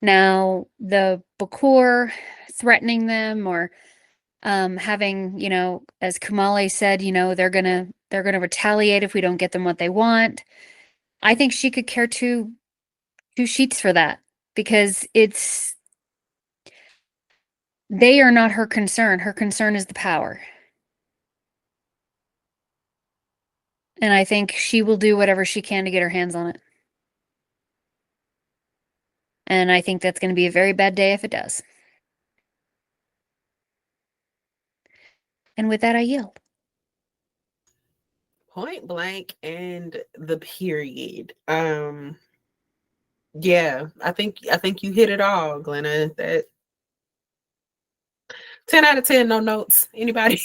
Now, the Bakor threatening them or having, as Kamali said, they're gonna retaliate if we don't get them what they want. I think she could care two sheets for that, because they are not her concern. Her concern is the power. And I think she will do whatever she can to get her hands on it. And I think that's going to be a very bad day if it does. And with that, I yield. Point blank and the period. Yeah, I think you hit it all, Glenna. That 10 out of 10, no notes. Anybody?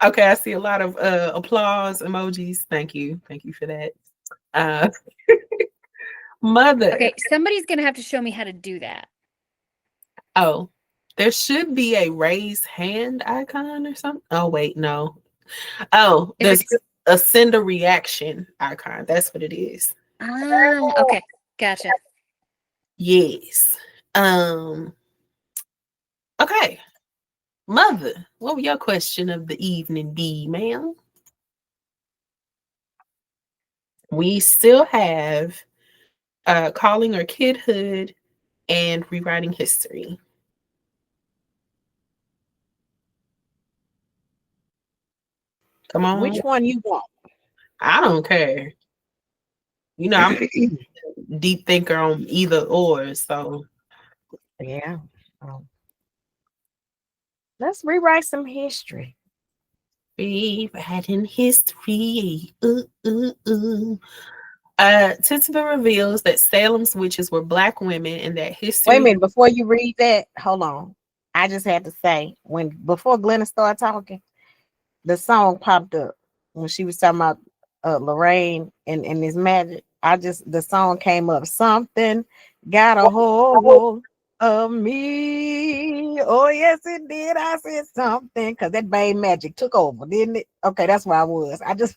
Okay, I see a lot of applause emojis. Thank you for that. Mother. Okay, somebody's gonna have to show me how to do that. Oh, there should be a raise hand icon or something. Oh, wait, no. Oh, there's a send a reaction icon. That's what it is. Okay, gotcha. Yes. Okay. Mother, what was your question of the evening be, ma'am? We still have calling her kidhood and rewriting history. Come on. Which one you want? I don't care. I'm a deep thinker on either or, so. Yeah. Let's rewrite some history. Rewriting history. Tituba reveals that Salem's witches were Black women and that history. Wait a minute, before you read that, hold on. I just had to say, before Glenna started talking, the song popped up when she was talking about Lorraine and this magic. The song came up. Something got a hold of me. Oh, yes, it did. I said something because that Bane magic took over, didn't it? Okay, that's where I was. That's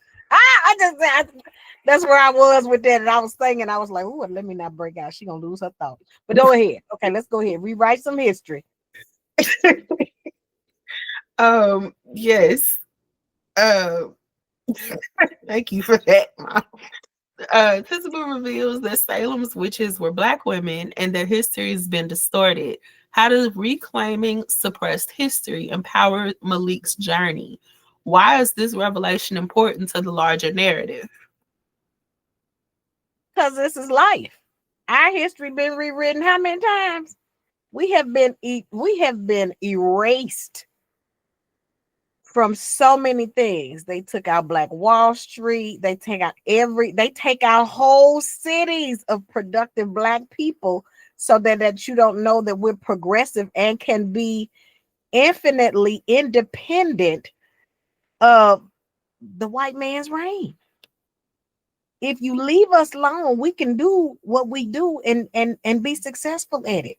where I was with that. And I was singing. I was like, oh, let me not break out. She going to lose her thought. But go ahead. Okay, let's go ahead. Rewrite some history. Yes. Thank you for that, Mom. Tituba reveals that Salem's witches were Black women and their history has been distorted How does reclaiming suppressed history empower Malik's journey? Why is this revelation important to the larger narrative? Because this is life. Our history been rewritten how many times? We have been erased from so many things. They took out Black Wall Street. They take out whole cities of productive Black people so that you don't know that we're progressive and can be infinitely independent of the white man's reign. If you leave us alone, we can do what we do and be successful at it.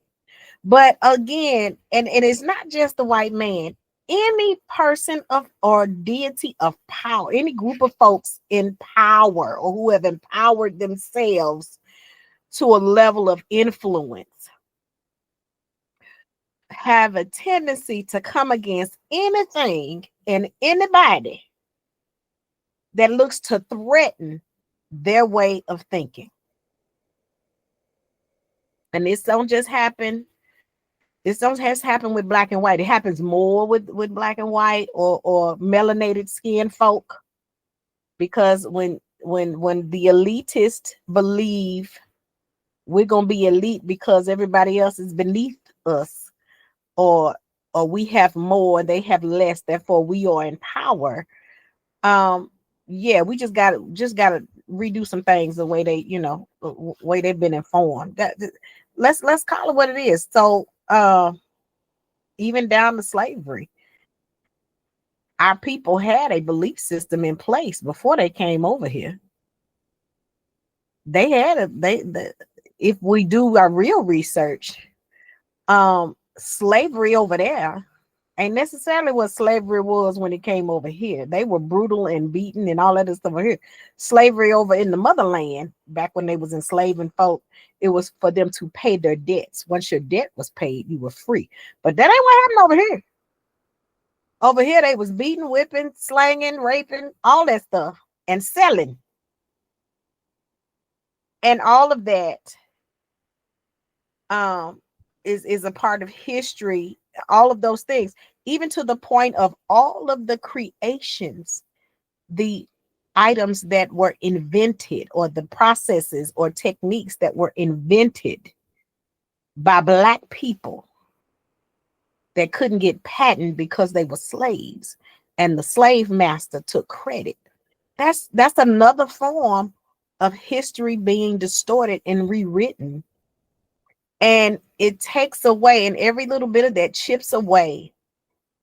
But again, and it's not just the white man, any person of or deity of power, any group of folks in power or who have empowered themselves to a level of influence have a tendency to come against anything and anybody that looks to threaten their way of thinking. And this don't just happen. This don't just happen with Black and white. It happens more with Black and white or melanated skin folk, because when the elitists believe we're gonna be elite because everybody else is beneath us, or we have more, they have less, therefore we are in power. Yeah, we just gotta redo some things the way they, the way they've been informed. Let's call it what it is. So even down to slavery, our people had a belief system in place before they came over here. They had if we do our real research, slavery over there ain't necessarily what slavery was when it came over here. They were brutal and beaten and all that stuff over here. Slavery over in the motherland, back when they was enslaving folk, it was for them to pay their debts. Once your debt was paid, you were free. But that ain't what happened over here. Over here, they was beating, whipping, slanging, raping, all that stuff, and selling. And all of that is a part of history. All of those things, even to the point of all of the creations, the items that were invented, or the processes or techniques that were invented by Black people that couldn't get patent because they were slaves, and the slave master took credit. That's another form of history being distorted and rewritten. And it takes away, and every little bit of that chips away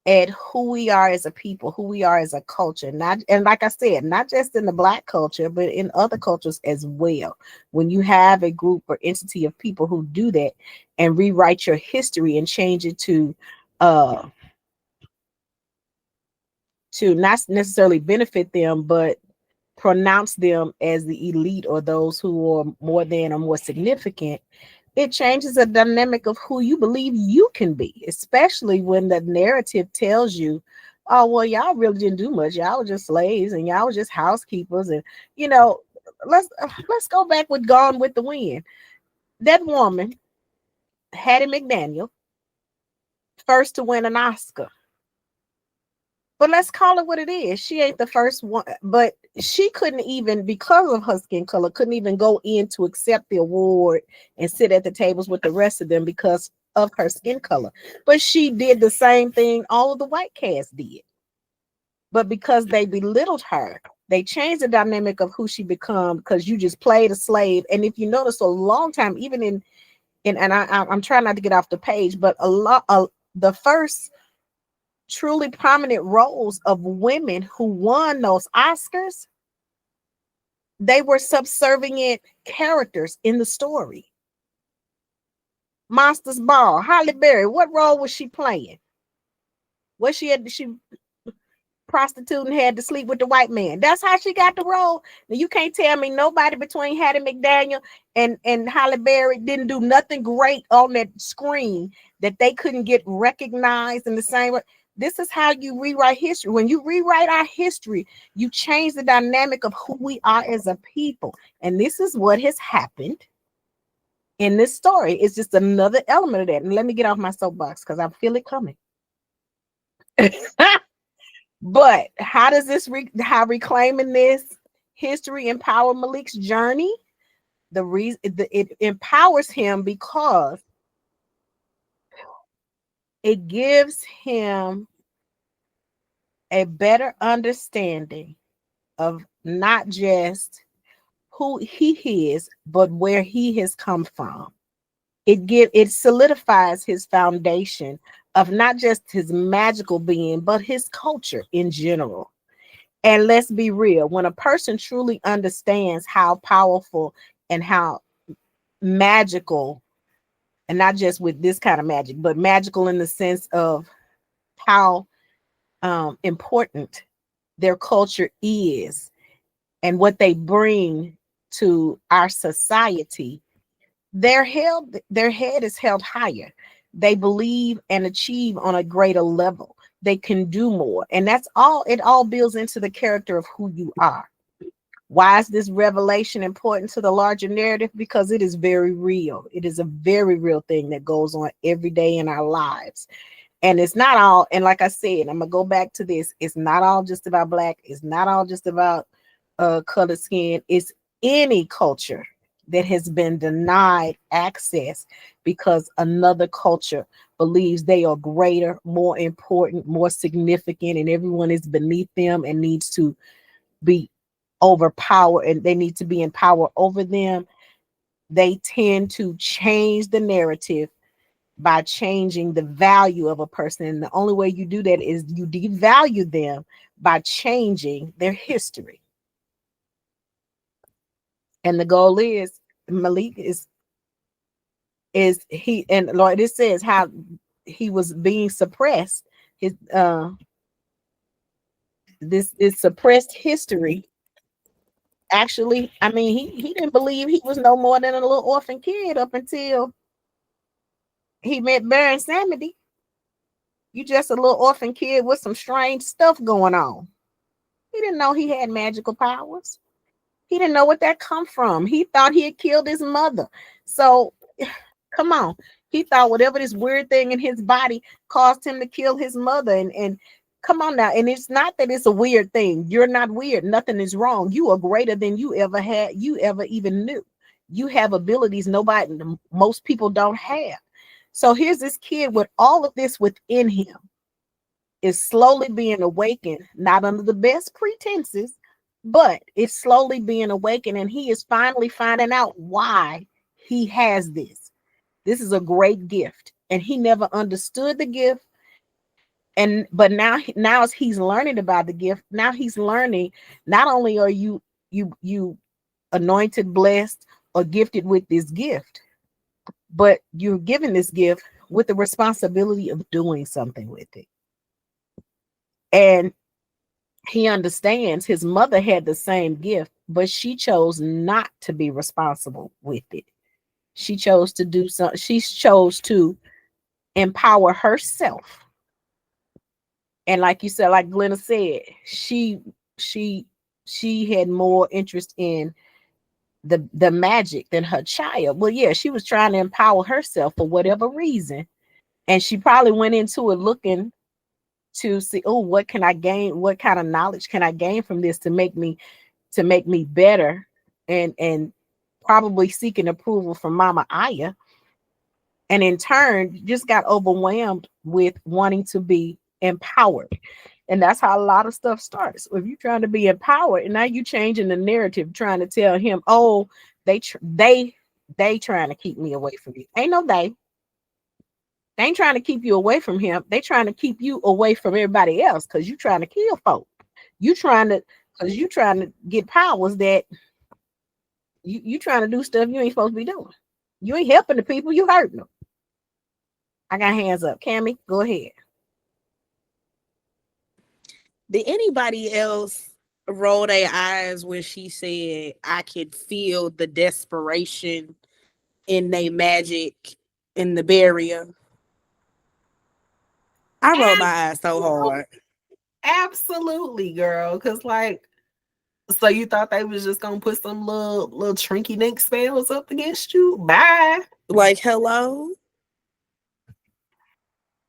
at who we are as a people, who we are as a culture. And like I said, not just in the Black culture, but in other cultures as well. When you have a group or entity of people who do that and rewrite your history and change it to not necessarily benefit them, but pronounce them as the elite or those who are more than or more significant, it changes the dynamic of who you believe you can be, especially when the narrative tells you, oh, well, y'all really didn't do much. Y'all were just slaves and y'all were just housekeepers. And, let's go back with Gone with the Wind. That woman, Hattie McDaniel, first to win an Oscar. But let's call it what it is. She ain't the first one, but she couldn't even, because of her skin color, couldn't even go in to accept the award and sit at the tables with the rest of them because of her skin color. But she did the same thing all of the white cast did. But because they belittled her, they changed the dynamic of who she become, because you just played a slave. And if you notice, a long time, even I'm trying not to get off the page, but the first truly prominent roles of women who won those Oscars, they were subservient characters in the story. Monsters Ball, Halle Berry, what role was she playing? She prostituting, had to sleep with the white man. That's how she got the role. Now, you can't tell me nobody between Hattie McDaniel and Halle Berry didn't do nothing great on that screen that they couldn't get recognized in the same way. This is how you rewrite history. When you rewrite our history, you change the dynamic of who we are as a people. And this is what has happened in this story. It's just another element of that. And let me get off my soapbox because I feel it coming. But how does this how reclaiming this history empower Malik's journey? The reason it empowers him because it gives him a better understanding of not just who he is, but where he has come from. It solidifies his foundation of not just his magical being, but his culture in general. And let's be real, when a person truly understands how powerful and how magical, and not just with this kind of magic, but magical in the sense of how important their culture is and what they bring to our society, their head is held higher. They believe and achieve on a greater level. They can do more. And that's all, it all builds into the character of who you are. Why is this revelation important to the larger narrative? Because it is very real. It is a very real thing that goes on every day in our lives. And it's not all, and like I said, I'm gonna go back to this. It's not all just about Black. It's not all just about colored skin. It's any culture that has been denied access because another culture believes they are greater, more important, more significant, and everyone is beneath them and needs to be overpowered, and they need to be in power over them. They tend to change the narrative by changing the value of a person. And the only way you do that is you devalue them by changing their history. And the goal is Malik is he, and Lord, it says how he was being suppressed. His this is suppressed history. Actually, I mean, he didn't believe he was no more than a little orphan kid up until he met Baron Samedi. You just a little orphan kid with some strange stuff going on. He didn't know he had magical powers. He didn't know what that come from. He thought he had killed his mother. So come on. He thought whatever this weird thing in his body caused him to kill his mother. And come on now. And it's not that it's a weird thing. You're not weird. Nothing is wrong. You are greater than you ever had, you ever even knew. You have abilities most people don't have. So here's this kid with all of this within him, is slowly being awakened, not under the best pretenses, but it's slowly being awakened, and he is finally finding out why he has this. This is a great gift, and he never understood the gift. But now as he's learning about the gift, now he's learning not only are you anointed, blessed, or gifted with this gift, but you're given this gift with the responsibility of doing something with it. And he understands his mother had the same gift, but she chose not to be responsible with it. She chose to do something. She chose to empower herself. And like you said, like Glenna said, she had more interest in the magic than her child. Well, yeah, she was trying to empower herself for whatever reason. And she probably went into it looking to see, oh, what can I gain? What kind of knowledge can I gain from this to make me better? And probably seeking approval from Mama Aya. And in turn, just got overwhelmed with wanting to be empowered. And that's how a lot of stuff starts. If you're trying to be empowered, and now you changing the narrative, trying to tell him, oh, they trying to keep me away from you. Ain't no they. They ain't trying to keep you away from him. They trying to keep you away from everybody else because you trying to kill folk. You trying to get powers that you trying to do stuff you ain't supposed to be doing. You ain't helping the people, you hurting them. I got hands up. Cammy, go ahead. Did anybody else roll their eyes when she said, I could feel the desperation in their magic in the barrier? I rolled my eyes so hard. Absolutely, girl. Because, like, So you thought they was just gonna put some little trinky dink spells up against you? Bye. Like, hello,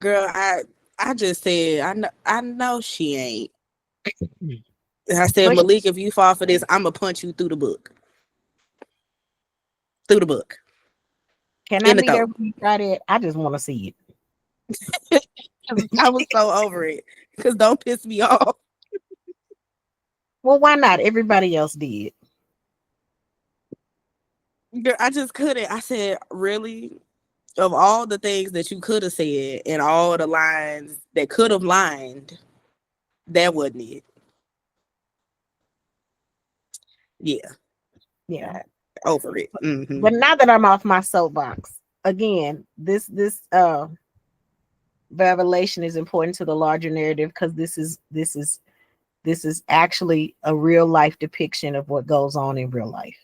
girl. I just said I know she ain't. And I said, But Malik, if you fall for this, I'm gonna punch you through the book. Through the book. can I In the be there throat. when you try that? I just want to see it. I was so over it. Cause don't piss me off. Well, why not? Everybody else did. Girl, I just couldn't. I said, really? Of all the things that you could have said and all the lines that could have lined, that wasn't it. Yeah, Yeah. over it. But now that I'm off my soapbox, again, this revelation is important to the larger narrative because this is actually a real life depiction of what goes on in real life.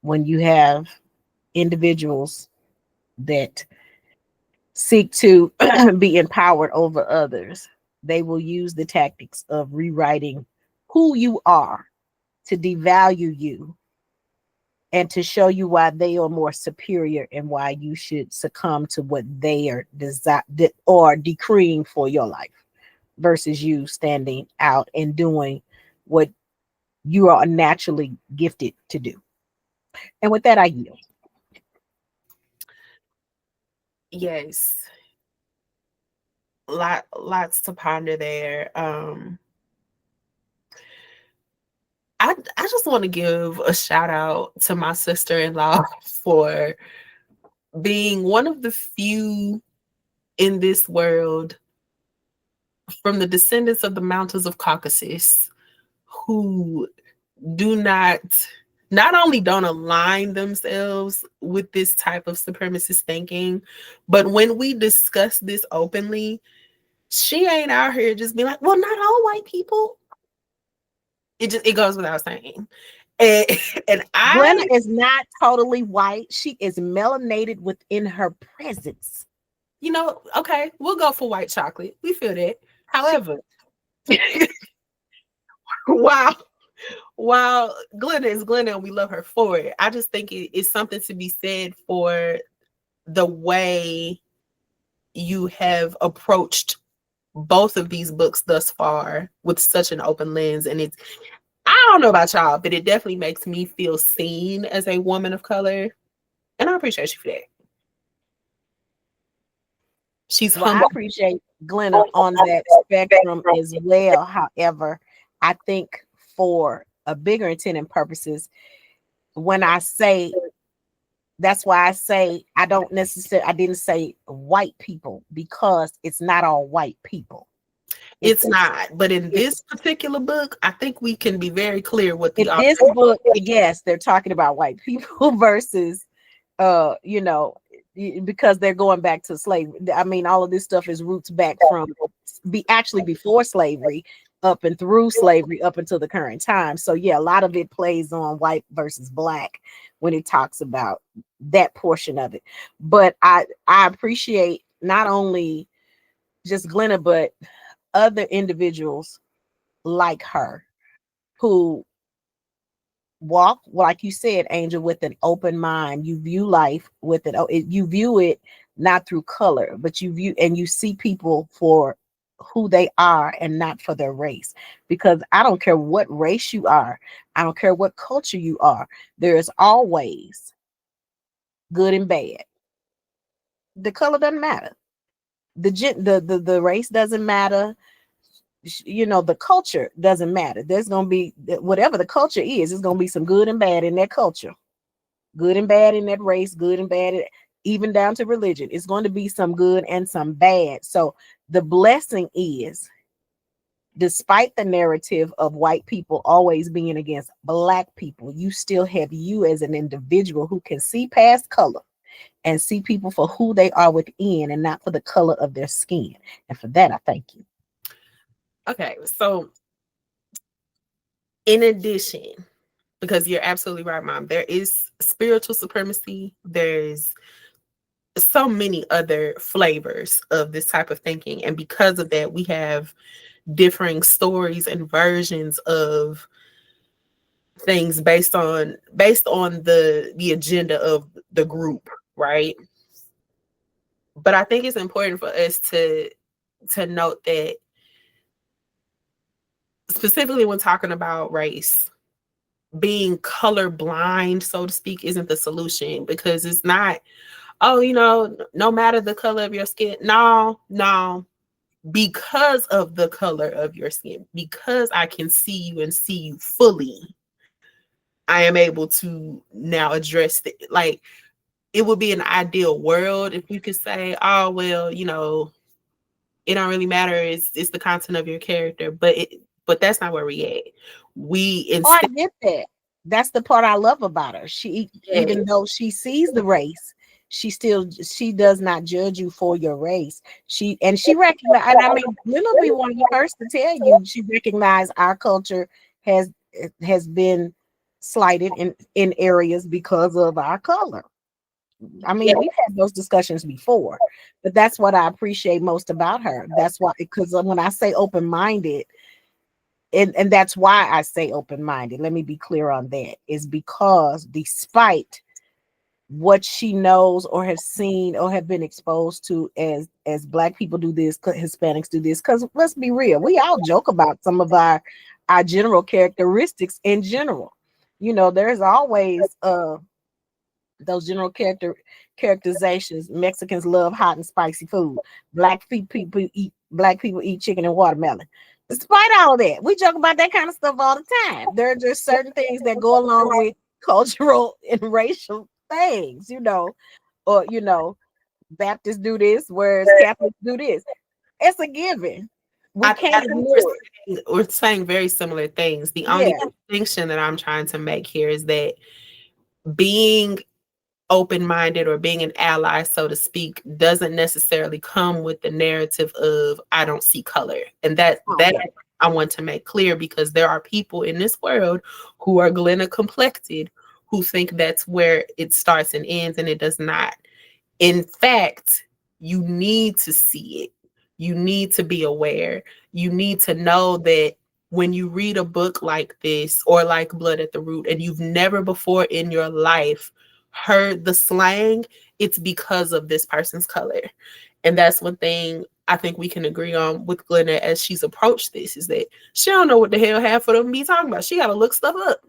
When you have individuals that seek to be empowered over others, they will use the tactics of rewriting who you are to devalue you and to show you why they are more superior and why you should succumb to what they are or decreeing for your life versus you standing out and doing what you are naturally gifted to do. And with that, I yield. Yes. Lots to ponder there. I just want to give a shout out to my sister-in-law for being one of the few in this world from the descendants of the mountains of Caucasus who do not only don't align themselves with this type of supremacist thinking, but when we discuss this openly, she ain't out here just being like, well, not all white people. It goes without saying. And, and Glenna I, is not totally white. She is melanated within her presence. okay, we'll go for white chocolate. We feel that. She, However, wow. While Glenna is Glenna and we love her for it, I just think it's something to be said for the way you have approached both of these books thus far with such an open lens. And I don't know about y'all, but it definitely makes me feel seen as a woman of color. And I appreciate you for that. She's well, I humble. appreciate Glenna on that spectrum as well. However, I think for a bigger intent and purposes, when I say that's why I say I didn't say white people because it's not all white people. It's not. But in this particular book, I think we can be very clear what the In this book, yes, they're talking about white people versus because they're going back to slavery. I mean, all of this stuff is roots back from actually before slavery up and through slavery up until the current time. So yeah, a lot of it plays on white versus black when it talks about that portion of it. But I appreciate not only just Glenna, but other individuals like her who walk, like you said, Angel, with an open mind. You view life with you view it not through color, but you see people for who they are and not for their race. Because I don't care what race you are, I don't care what culture you are, there is always good and bad. The color doesn't matter. The race doesn't matter. The culture doesn't matter. There's going to be whatever the culture is, there's going to be some good and bad in that culture, good and bad in that race, good and bad, even down to religion. It's going to be some good and some bad. So the blessing is, despite the narrative of white people always being against black people, you still have you as an individual who can see past color and see people for who they are within and not for the color of their skin. And for that, I thank you. Okay, so in addition, because you're absolutely right, Mom, there is spiritual supremacy, there's so many other flavors of this type of thinking. And because of that, we have differing stories and versions of things based on the agenda of the group, right? But I think it's important for us to note that, specifically when talking about race, being colorblind, so to speak, isn't the solution, because it's not, oh, no matter the color of your skin. No, because of the color of your skin, because I can see you and see you fully, I am able to now address it. Like, it would be an ideal world if you could say, oh, well, it don't really matter. It's the content of your character, but that's not where we at. We Oh, I instead, get that. That's the part I love about her. She, even though she sees the race, she does not judge you for your race. She recognizes, and I mean, Lila will be one of the first to tell you she recognized our culture has been slighted in areas because of our color. I mean, we've had those discussions before, but that's what I appreciate most about her. That's why, because when I say open-minded, and that's why I say open-minded, let me be clear on that, is because despite what she knows or has seen or have been exposed to as Black people do this, Hispanics do this, because let's be real, we all joke about some of our general characteristics in general. There's always those general characterizations. Mexicans love hot and spicy food. Black people eat chicken and watermelon. Despite all of that, we joke about that kind of stuff all the time. There are just certain things that go along with cultural and racial things, or Baptists do this, whereas Catholics do this. It's a given. We can't ignore it. We're saying very similar things. The only distinction that I'm trying to make here is that being open-minded or being an ally, so to speak, doesn't necessarily come with the narrative of I don't see color. And that I want to make clear, because there are people in this world who are Glenna complected, who think that's where it starts and ends, and it does not. In fact, you need to see it. You need to be aware. You need to know that when you read a book like this, or like Blood at the Root, and you've never before in your life heard the slang, it's because of this person's color. And that's one thing I think we can agree on with Glenna as she's approached this, is that she don't know what the hell half of them be talking about. She got to look stuff up.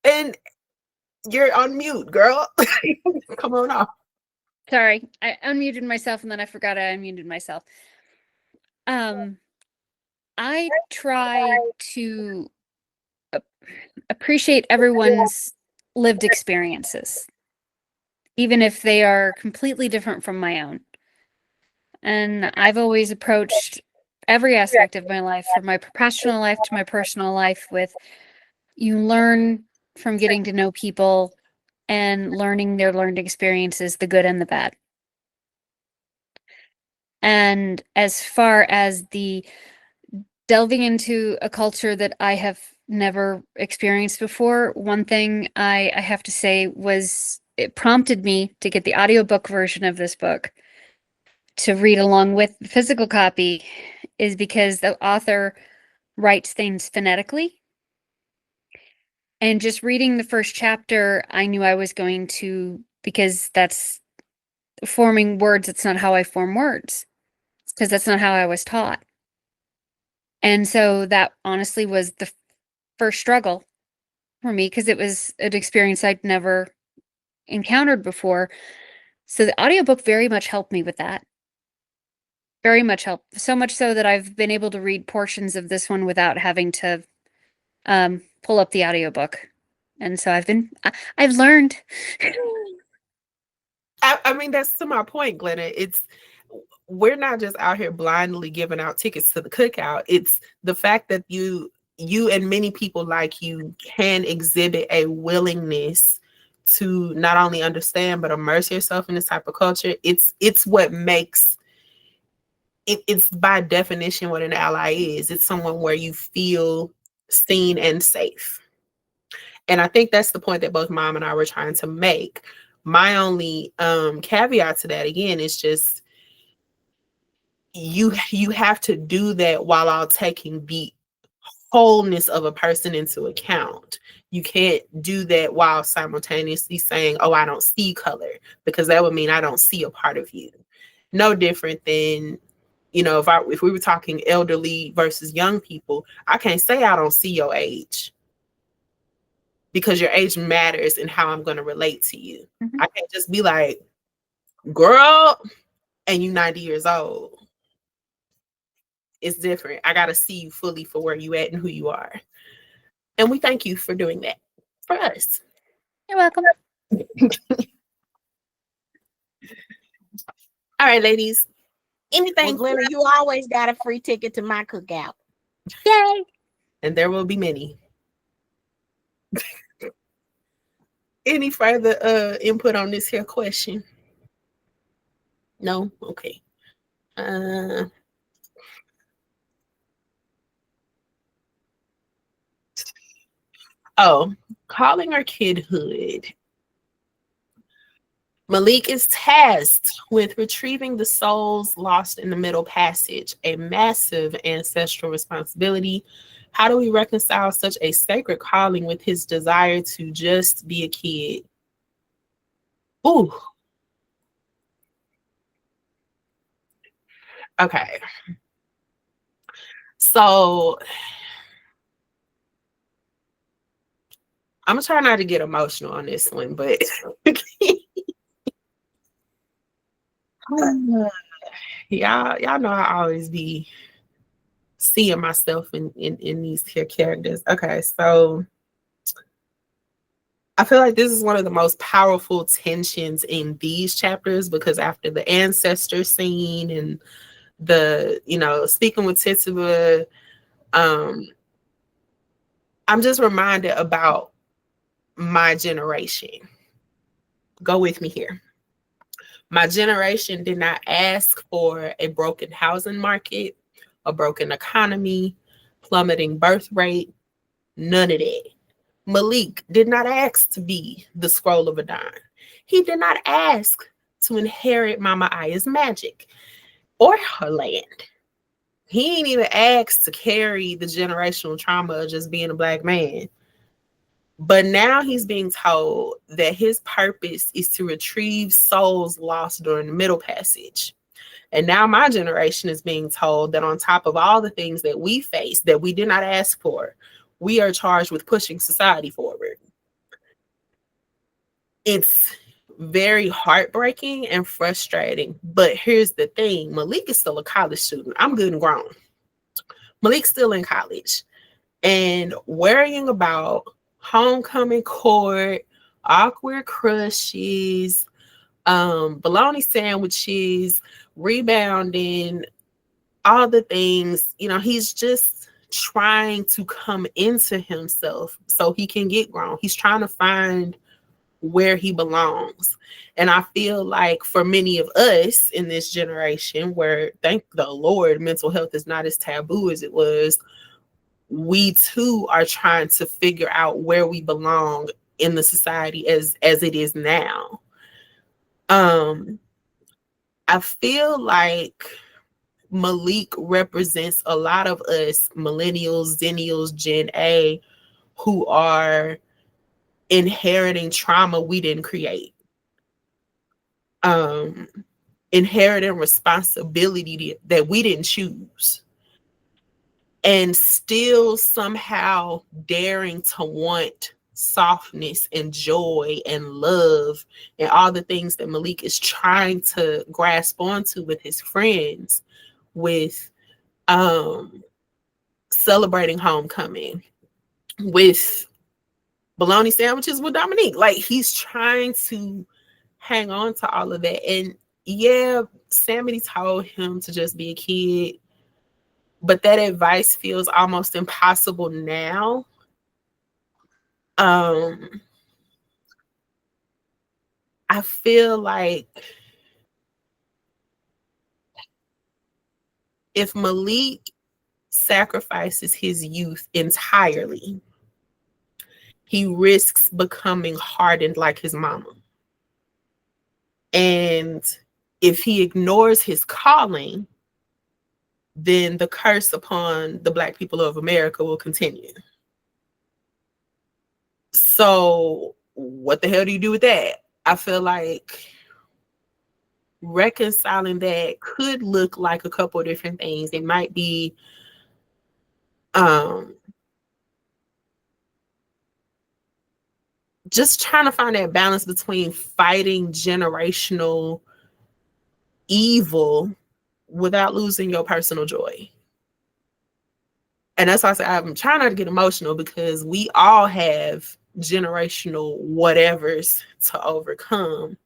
And you're on mute, girl. Come on off. Sorry, I unmuted myself and then I forgot I unmuted myself. I try to appreciate everyone's lived experiences, even if they are completely different from my own. And I've always approached every aspect of my life, from my professional life to my personal life, with you learn from getting to know people and learning their learned experiences, the good and the bad. And as far as the delving into a culture that I have never experienced before, one thing I have to say was it prompted me to get the audiobook version of this book to read along with the physical copy, is because the author writes things phonetically. And just reading the first chapter, I knew I was going to, because that's forming words. It's not how I form words, because that's not how I was taught. And so that honestly was the first struggle for me, because it was an experience I'd never encountered before. So the audiobook very much helped me with that. Very much helped. So much so that I've been able to read portions of this one without having to pull up the audiobook. And so I've learned. I mean, that's to my point, Glenna. We're not just out here blindly giving out tickets to the cookout. It's the fact that you and many people like you can exhibit a willingness to not only understand but immerse yourself in this type of culture. It's what makes it's by definition what an ally is. It's someone where you feel seen and safe. And I think that's the point that both Mom and I were trying to make. My only caveat to that, again, is just you have to do that while all taking the wholeness of a person into account. You can't do that while simultaneously saying, oh, I don't see color, because that would mean I don't see a part of you. No different than, if we were talking elderly versus young people, I can't say I don't see your age, because your age matters in how I'm going to relate to you. Mhm. I can't just be like, girl, and you 90 years old. It's different. I got to see you fully for where you at and who you are. And we thank you for doing that for us. You're welcome. All right, ladies. Well, Anything? Glenna, you always got a free ticket to my cookout. Yay! And there will be many. Any further input on this here question? No? Okay. Calling her kidhood. Malik is tasked with retrieving the souls lost in the Middle Passage, a massive ancestral responsibility. How do we reconcile such a sacred calling with his desire to just be a kid? Ooh. Okay. So I'm gonna try not to get emotional on this one, but y'all know I always be seeing myself in these here characters. Okay, so I feel like this is one of the most powerful tensions in these chapters, because after the ancestor scene and the, speaking with Tituba, I'm just reminded about my generation. Go with me here. My generation did not ask for a broken housing market, a broken economy, plummeting birth rate, none of that. Malik did not ask to be the scroll of Adon. He did not ask to inherit Mama Aya's magic or her land. He ain't even asked to carry the generational trauma of just being a Black man. But now he's being told that his purpose is to retrieve souls lost during the Middle Passage. And now my generation is being told that on top of all the things that we face that we did not ask for, we are charged with pushing society forward. It's very heartbreaking and frustrating. But here's the thing. Malik is still a college student. I'm good and grown. Malik's still in college. And worrying about homecoming court, awkward crushes, bologna sandwiches, rebounding, all the things, he's just trying to come into himself so he can get grown. He's trying to find where he belongs. And I feel like for many of us in this generation, where thank the Lord, mental health is not as taboo as it was, we too are trying to figure out where we belong in the society as it is now. I feel like Malik represents a lot of us millennials, zennials, Gen A, who are inheriting trauma we didn't create. Inheriting responsibility that we didn't choose. And still somehow daring to want softness and joy and love and all the things that Malik is trying to grasp onto with his friends, with celebrating homecoming, with bologna sandwiches with Dominique. Like, he's trying to hang on to all of that. And yeah, Sammy told him to just be a kid, but that advice feels almost impossible now. I feel like if Malik sacrifices his youth entirely he risks becoming hardened like his mama. And if he ignores his calling, then the curse upon the Black people of America will continue. So what the hell do you do with that? I feel like reconciling that could look like a couple of different things. It might be just trying to find that balance between fighting generational evil without losing your personal joy. And that's why I say I'm trying not to get emotional, because we all have generational whatevers to overcome.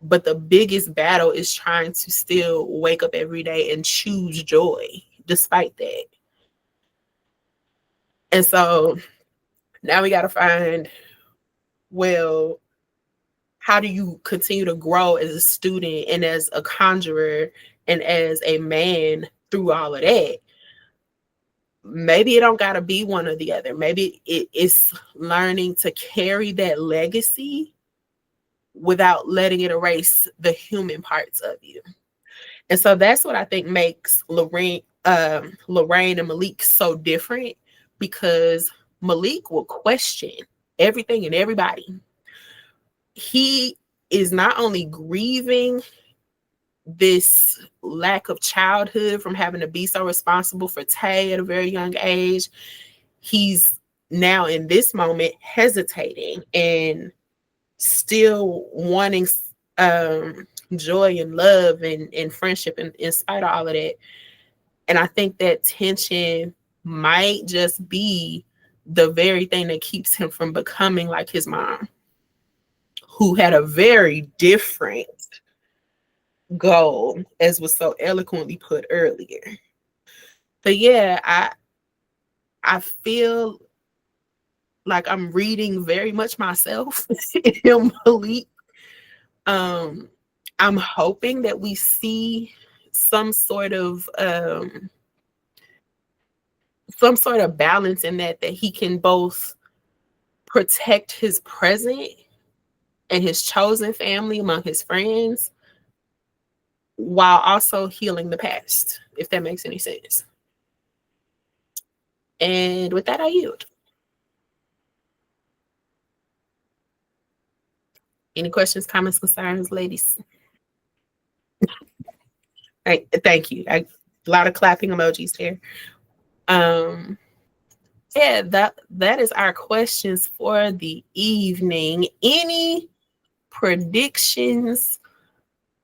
But the biggest battle is trying to still wake up every day and choose joy despite that. And so now we got to find, well, how do you continue to grow as a student and as a conjurer and as a man through all of that? Maybe it don't got to be one or the other. Maybe it's learning to carry that legacy without letting it erase the human parts of you. And so that's what I think makes Lorraine and Malik so different, because Malik will question everything and everybody. He is not only grieving this lack of childhood from having to be so responsible for Tay at a very young age, he's now in this moment hesitating and still wanting joy and love and friendship in spite of all of that. And I think that tension might just be the very thing that keeps him from becoming like his mom, who had a very different goal, as was so eloquently put earlier. But yeah, I feel like I'm reading very much myself in Malik. I'm hoping that we see some sort of balance in that he can both protect his present and his chosen family among his friends, while also healing the past, if that makes any sense. And with that, I yield. Any questions, comments, concerns, ladies? Thank you. A lot of clapping emojis here. Yeah, that is our questions for the evening. Any predictions,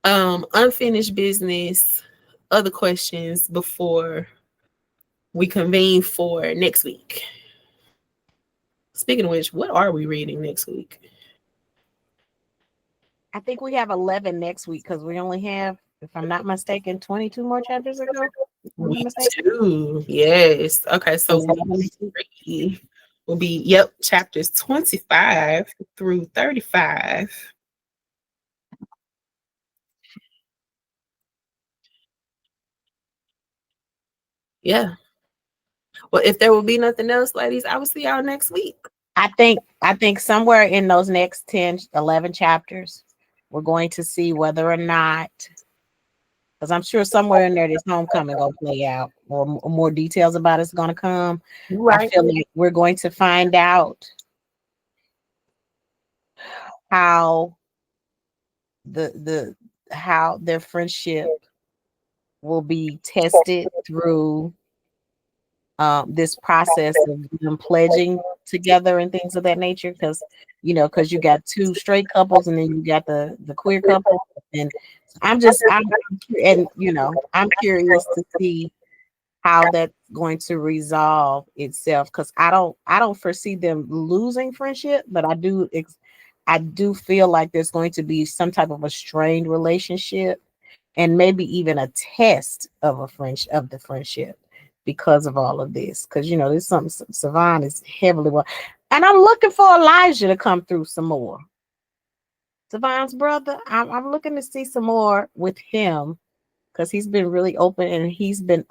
unfinished business, other questions before we convene for next week? Speaking of which, what are we reading next week? I think we have 11 next week, because we only have, if I'm not mistaken, 22 more chapters to go. We do, yes. Okay, so we will be, chapters 25 through 35. Yeah. Well, if there will be nothing else, ladies, I will see y'all next week. I think somewhere in those next 10, 11 chapters, we're going to see whether or not, because I'm sure somewhere in there this homecoming gonna play out, or more details about it's gonna come. Right. I feel like we're going to find out how how their friendship will be tested through this process of them pledging together and things of that nature, because you got two straight couples and then you got the queer couple, and I'm curious to see how that's going to resolve itself, because I don't foresee them losing friendship, but I do feel like there's going to be some type of a strained relationship, and maybe even a test of the friendship because of all of this. Because there's something Savon is heavily and I'm looking for Elijah to come through some more. Savon's brother, I'm looking to see some more with him, because he's been really open, and he's been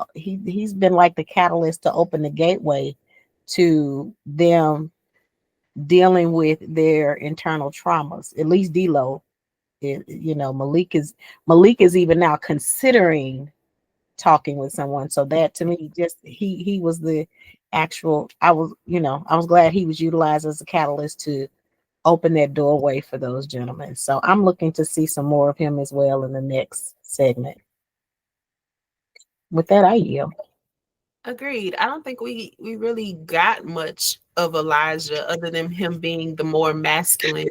like the catalyst to open the gateway to them dealing with their internal traumas. At least D-Lo, Malik is even now considering talking with someone. So that to me, just he was the actual. I was glad he was utilized as a catalyst to open that doorway for those gentlemen. So I'm looking to see some more of him as well in the next segment. With that, I yield. Agreed. I don't think we really got much of Elijah other than him being the more masculine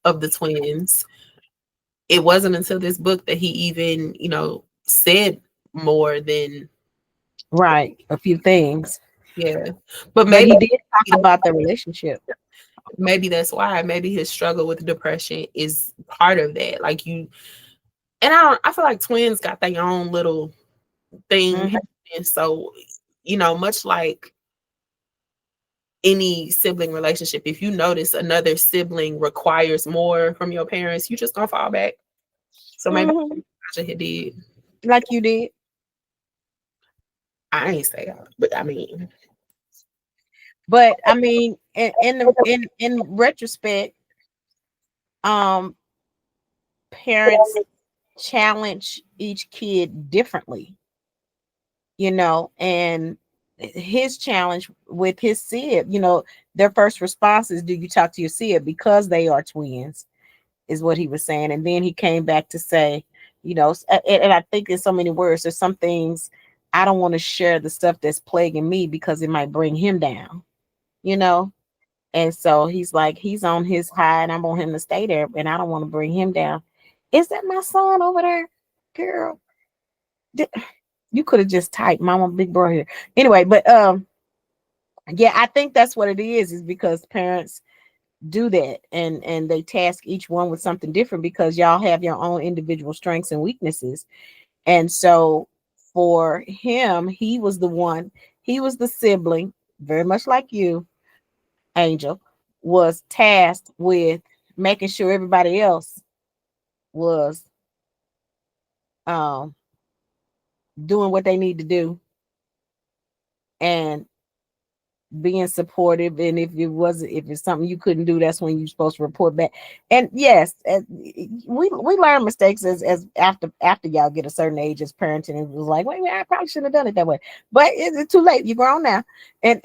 of the twins. It wasn't until this book that he even, said more than Right, a few things, yeah. But but maybe he did talk about the relationship. maybe that's why. Maybe his struggle with depression is part of that. Like I feel like twins got their own little thing. Mhm. And so, much like any sibling relationship, if you notice another sibling requires more from your parents, you just gonna fall back. So maybe Mhm. Elijah had did. Like you did. I ain't say that, but I mean, But I mean, in retrospect, um, parents challenge each kid differently, and his challenge with his Sid, their first response is, do you talk to your Sid because they are twins, is what he was saying. And then he came back to say, and I think in so many words, there's some things I don't want to share the stuff that's plaguing me because it might bring him down, you know. And so he's like, he's on his high and I want him to stay there, and I don't want to bring him down. Is that my son over there? Girl, you could have just typed Mama Big Bro here. Anyway, but yeah, I think that's what it is because parents do that, and they task each one with something different because y'all have your own individual strengths and weaknesses. And so for him, he was the sibling, very much like you, Angel, was tasked with making sure everybody else was um doing what they need to do and being supportive. And if it's something you couldn't do, that's when you're supposed to report back. And yes, we learn mistakes as after y'all get a certain age as parenting. It was like, wait, I probably shouldn't have done it that way, but it's too late. You're grown now, and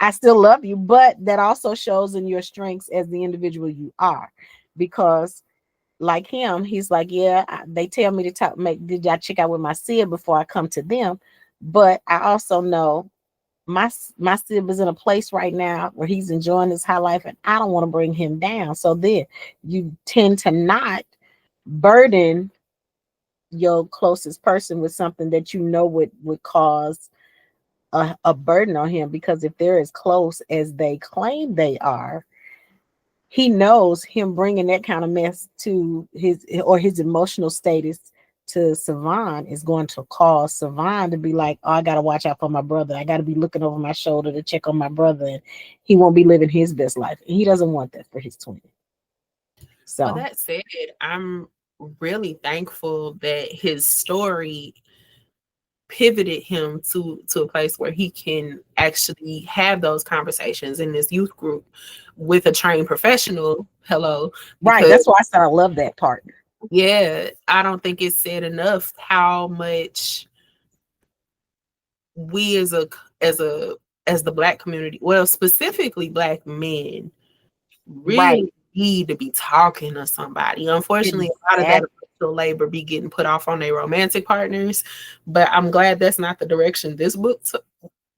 I still love you, but that also shows in your strengths as the individual you are, because like him, he's like, yeah, they tell me to did y'all check out with my Sid before I come to them, but I also know my Sid is in a place right now where he's enjoying his high life, and I don't want to bring him down. So then you tend to not burden your closest person with something that would cause a burden on him, because if they're as close as they claim they are, he knows him bringing that kind of mess to his emotional status to Savon is going to cause Savon to be like, oh, I got to watch out for my brother. I got to be looking over my shoulder to check on my brother, and he won't be living his best life. And he doesn't want that for his twin. well, So, that said, I'm really thankful that his story pivoted him to a place where he can actually have those conversations in this youth group with a trained professional. Hello, right. because That's why I said I love that part. yeah, I don't think it's said enough how much we as a as the Black community, well, specifically Black men, Right. really need to be talking to somebody. Unfortunately, a lot of that Exactly. emotional labor be getting put off on their romantic partners, but I'm glad that's not the direction this book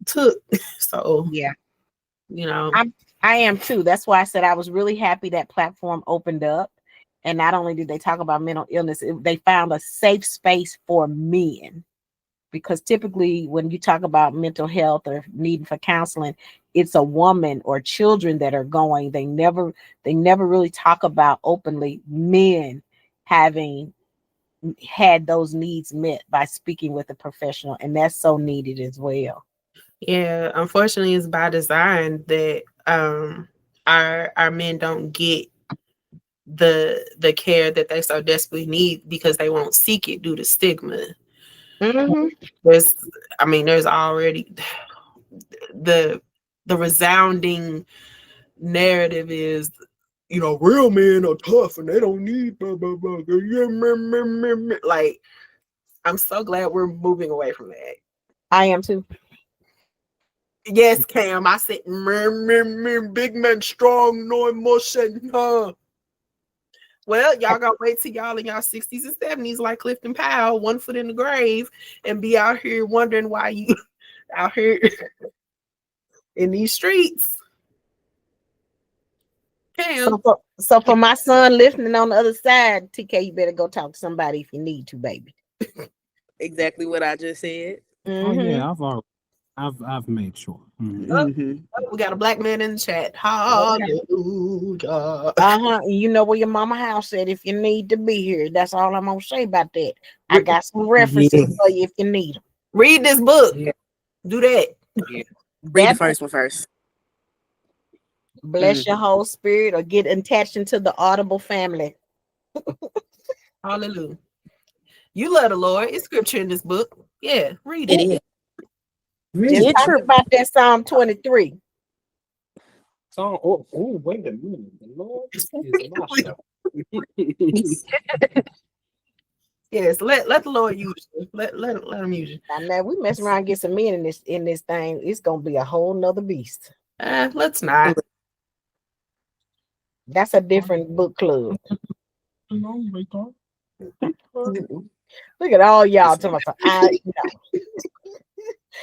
took. So, Yeah. you know, I am too. That's why I said I was really happy that platform opened up. And not only did they talk about mental illness, they found a safe space for men. Because typically when you talk about mental health or needing for counseling, it's a woman or children that are going. They never really talk about openly men having had those needs met by speaking with a professional. And that's so needed as well. yeah, unfortunately it's by design that our men don't get the care that they so desperately need because they won't seek it due to stigma. Mm-hmm. There's already the the resounding narrative is, you know, real men are tough and they don't need blah blah blah. Like, I'm so glad we're moving away from that. I am too. Yes, Cam. I said, big man strong, no emotion. Huh? Well, y'all gotta wait till y'all in y'all 60s and 70s, like Clifton Powell, 1 foot in the grave, and be out here wondering why you out here in these streets. Cam. So for my son listening on the other side, TK, you better go talk to somebody if you need to, baby. Exactly what I just said. Oh yeah, I've made sure. Mhm. Oh, we got a black man in the chat. Hallelujah. You know where your mama house at if you need to be here. That's all I'm gonna say about that. I got some references for you if you need them. Read this book. Yeah. Do that. Yeah. Read the first one first. Bless your whole spirit or get attached into the Audible family. Hallelujah. You love the Lord. It's scripture in this book. Yeah, read it. It is. Just talk about that Psalm 23. Oh, wait a minute. The Lord is my shepherd. Yes, let the Lord use you. Let him use you. Now we mess around and get some men in this thing. It's gonna be a whole nother beast. Let's not. That's a different book club. Look at all y'all talking about.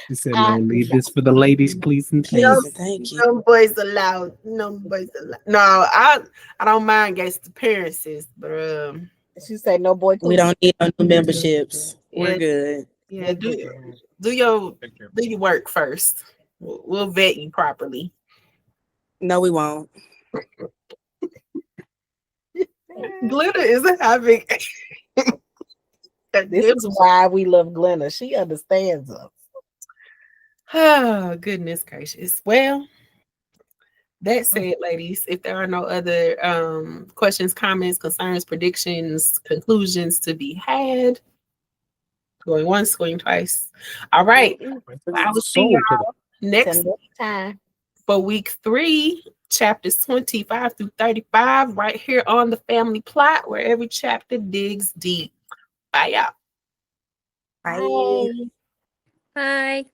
He said, "No, leave this for the ladies, please and Thank you. No boys allowed. No boys allowed. No, I don't mind guest appearances, but she said no boy. We don't need no new memberships. Yeah. We're good. Yeah, do your work first. We'll vet you properly. No, we won't. Glitter is having. This is why we love Glenna. She understands us. Oh, goodness gracious. Well, that said, ladies, if there are no other questions, comments, concerns, predictions, conclusions to be had, going once, going twice. All right. I will see y'all next time for week 3, chapters 25 through 35, right here on the Family Plot, where every chapter digs deep. Bye, y'all. Bye. Bye.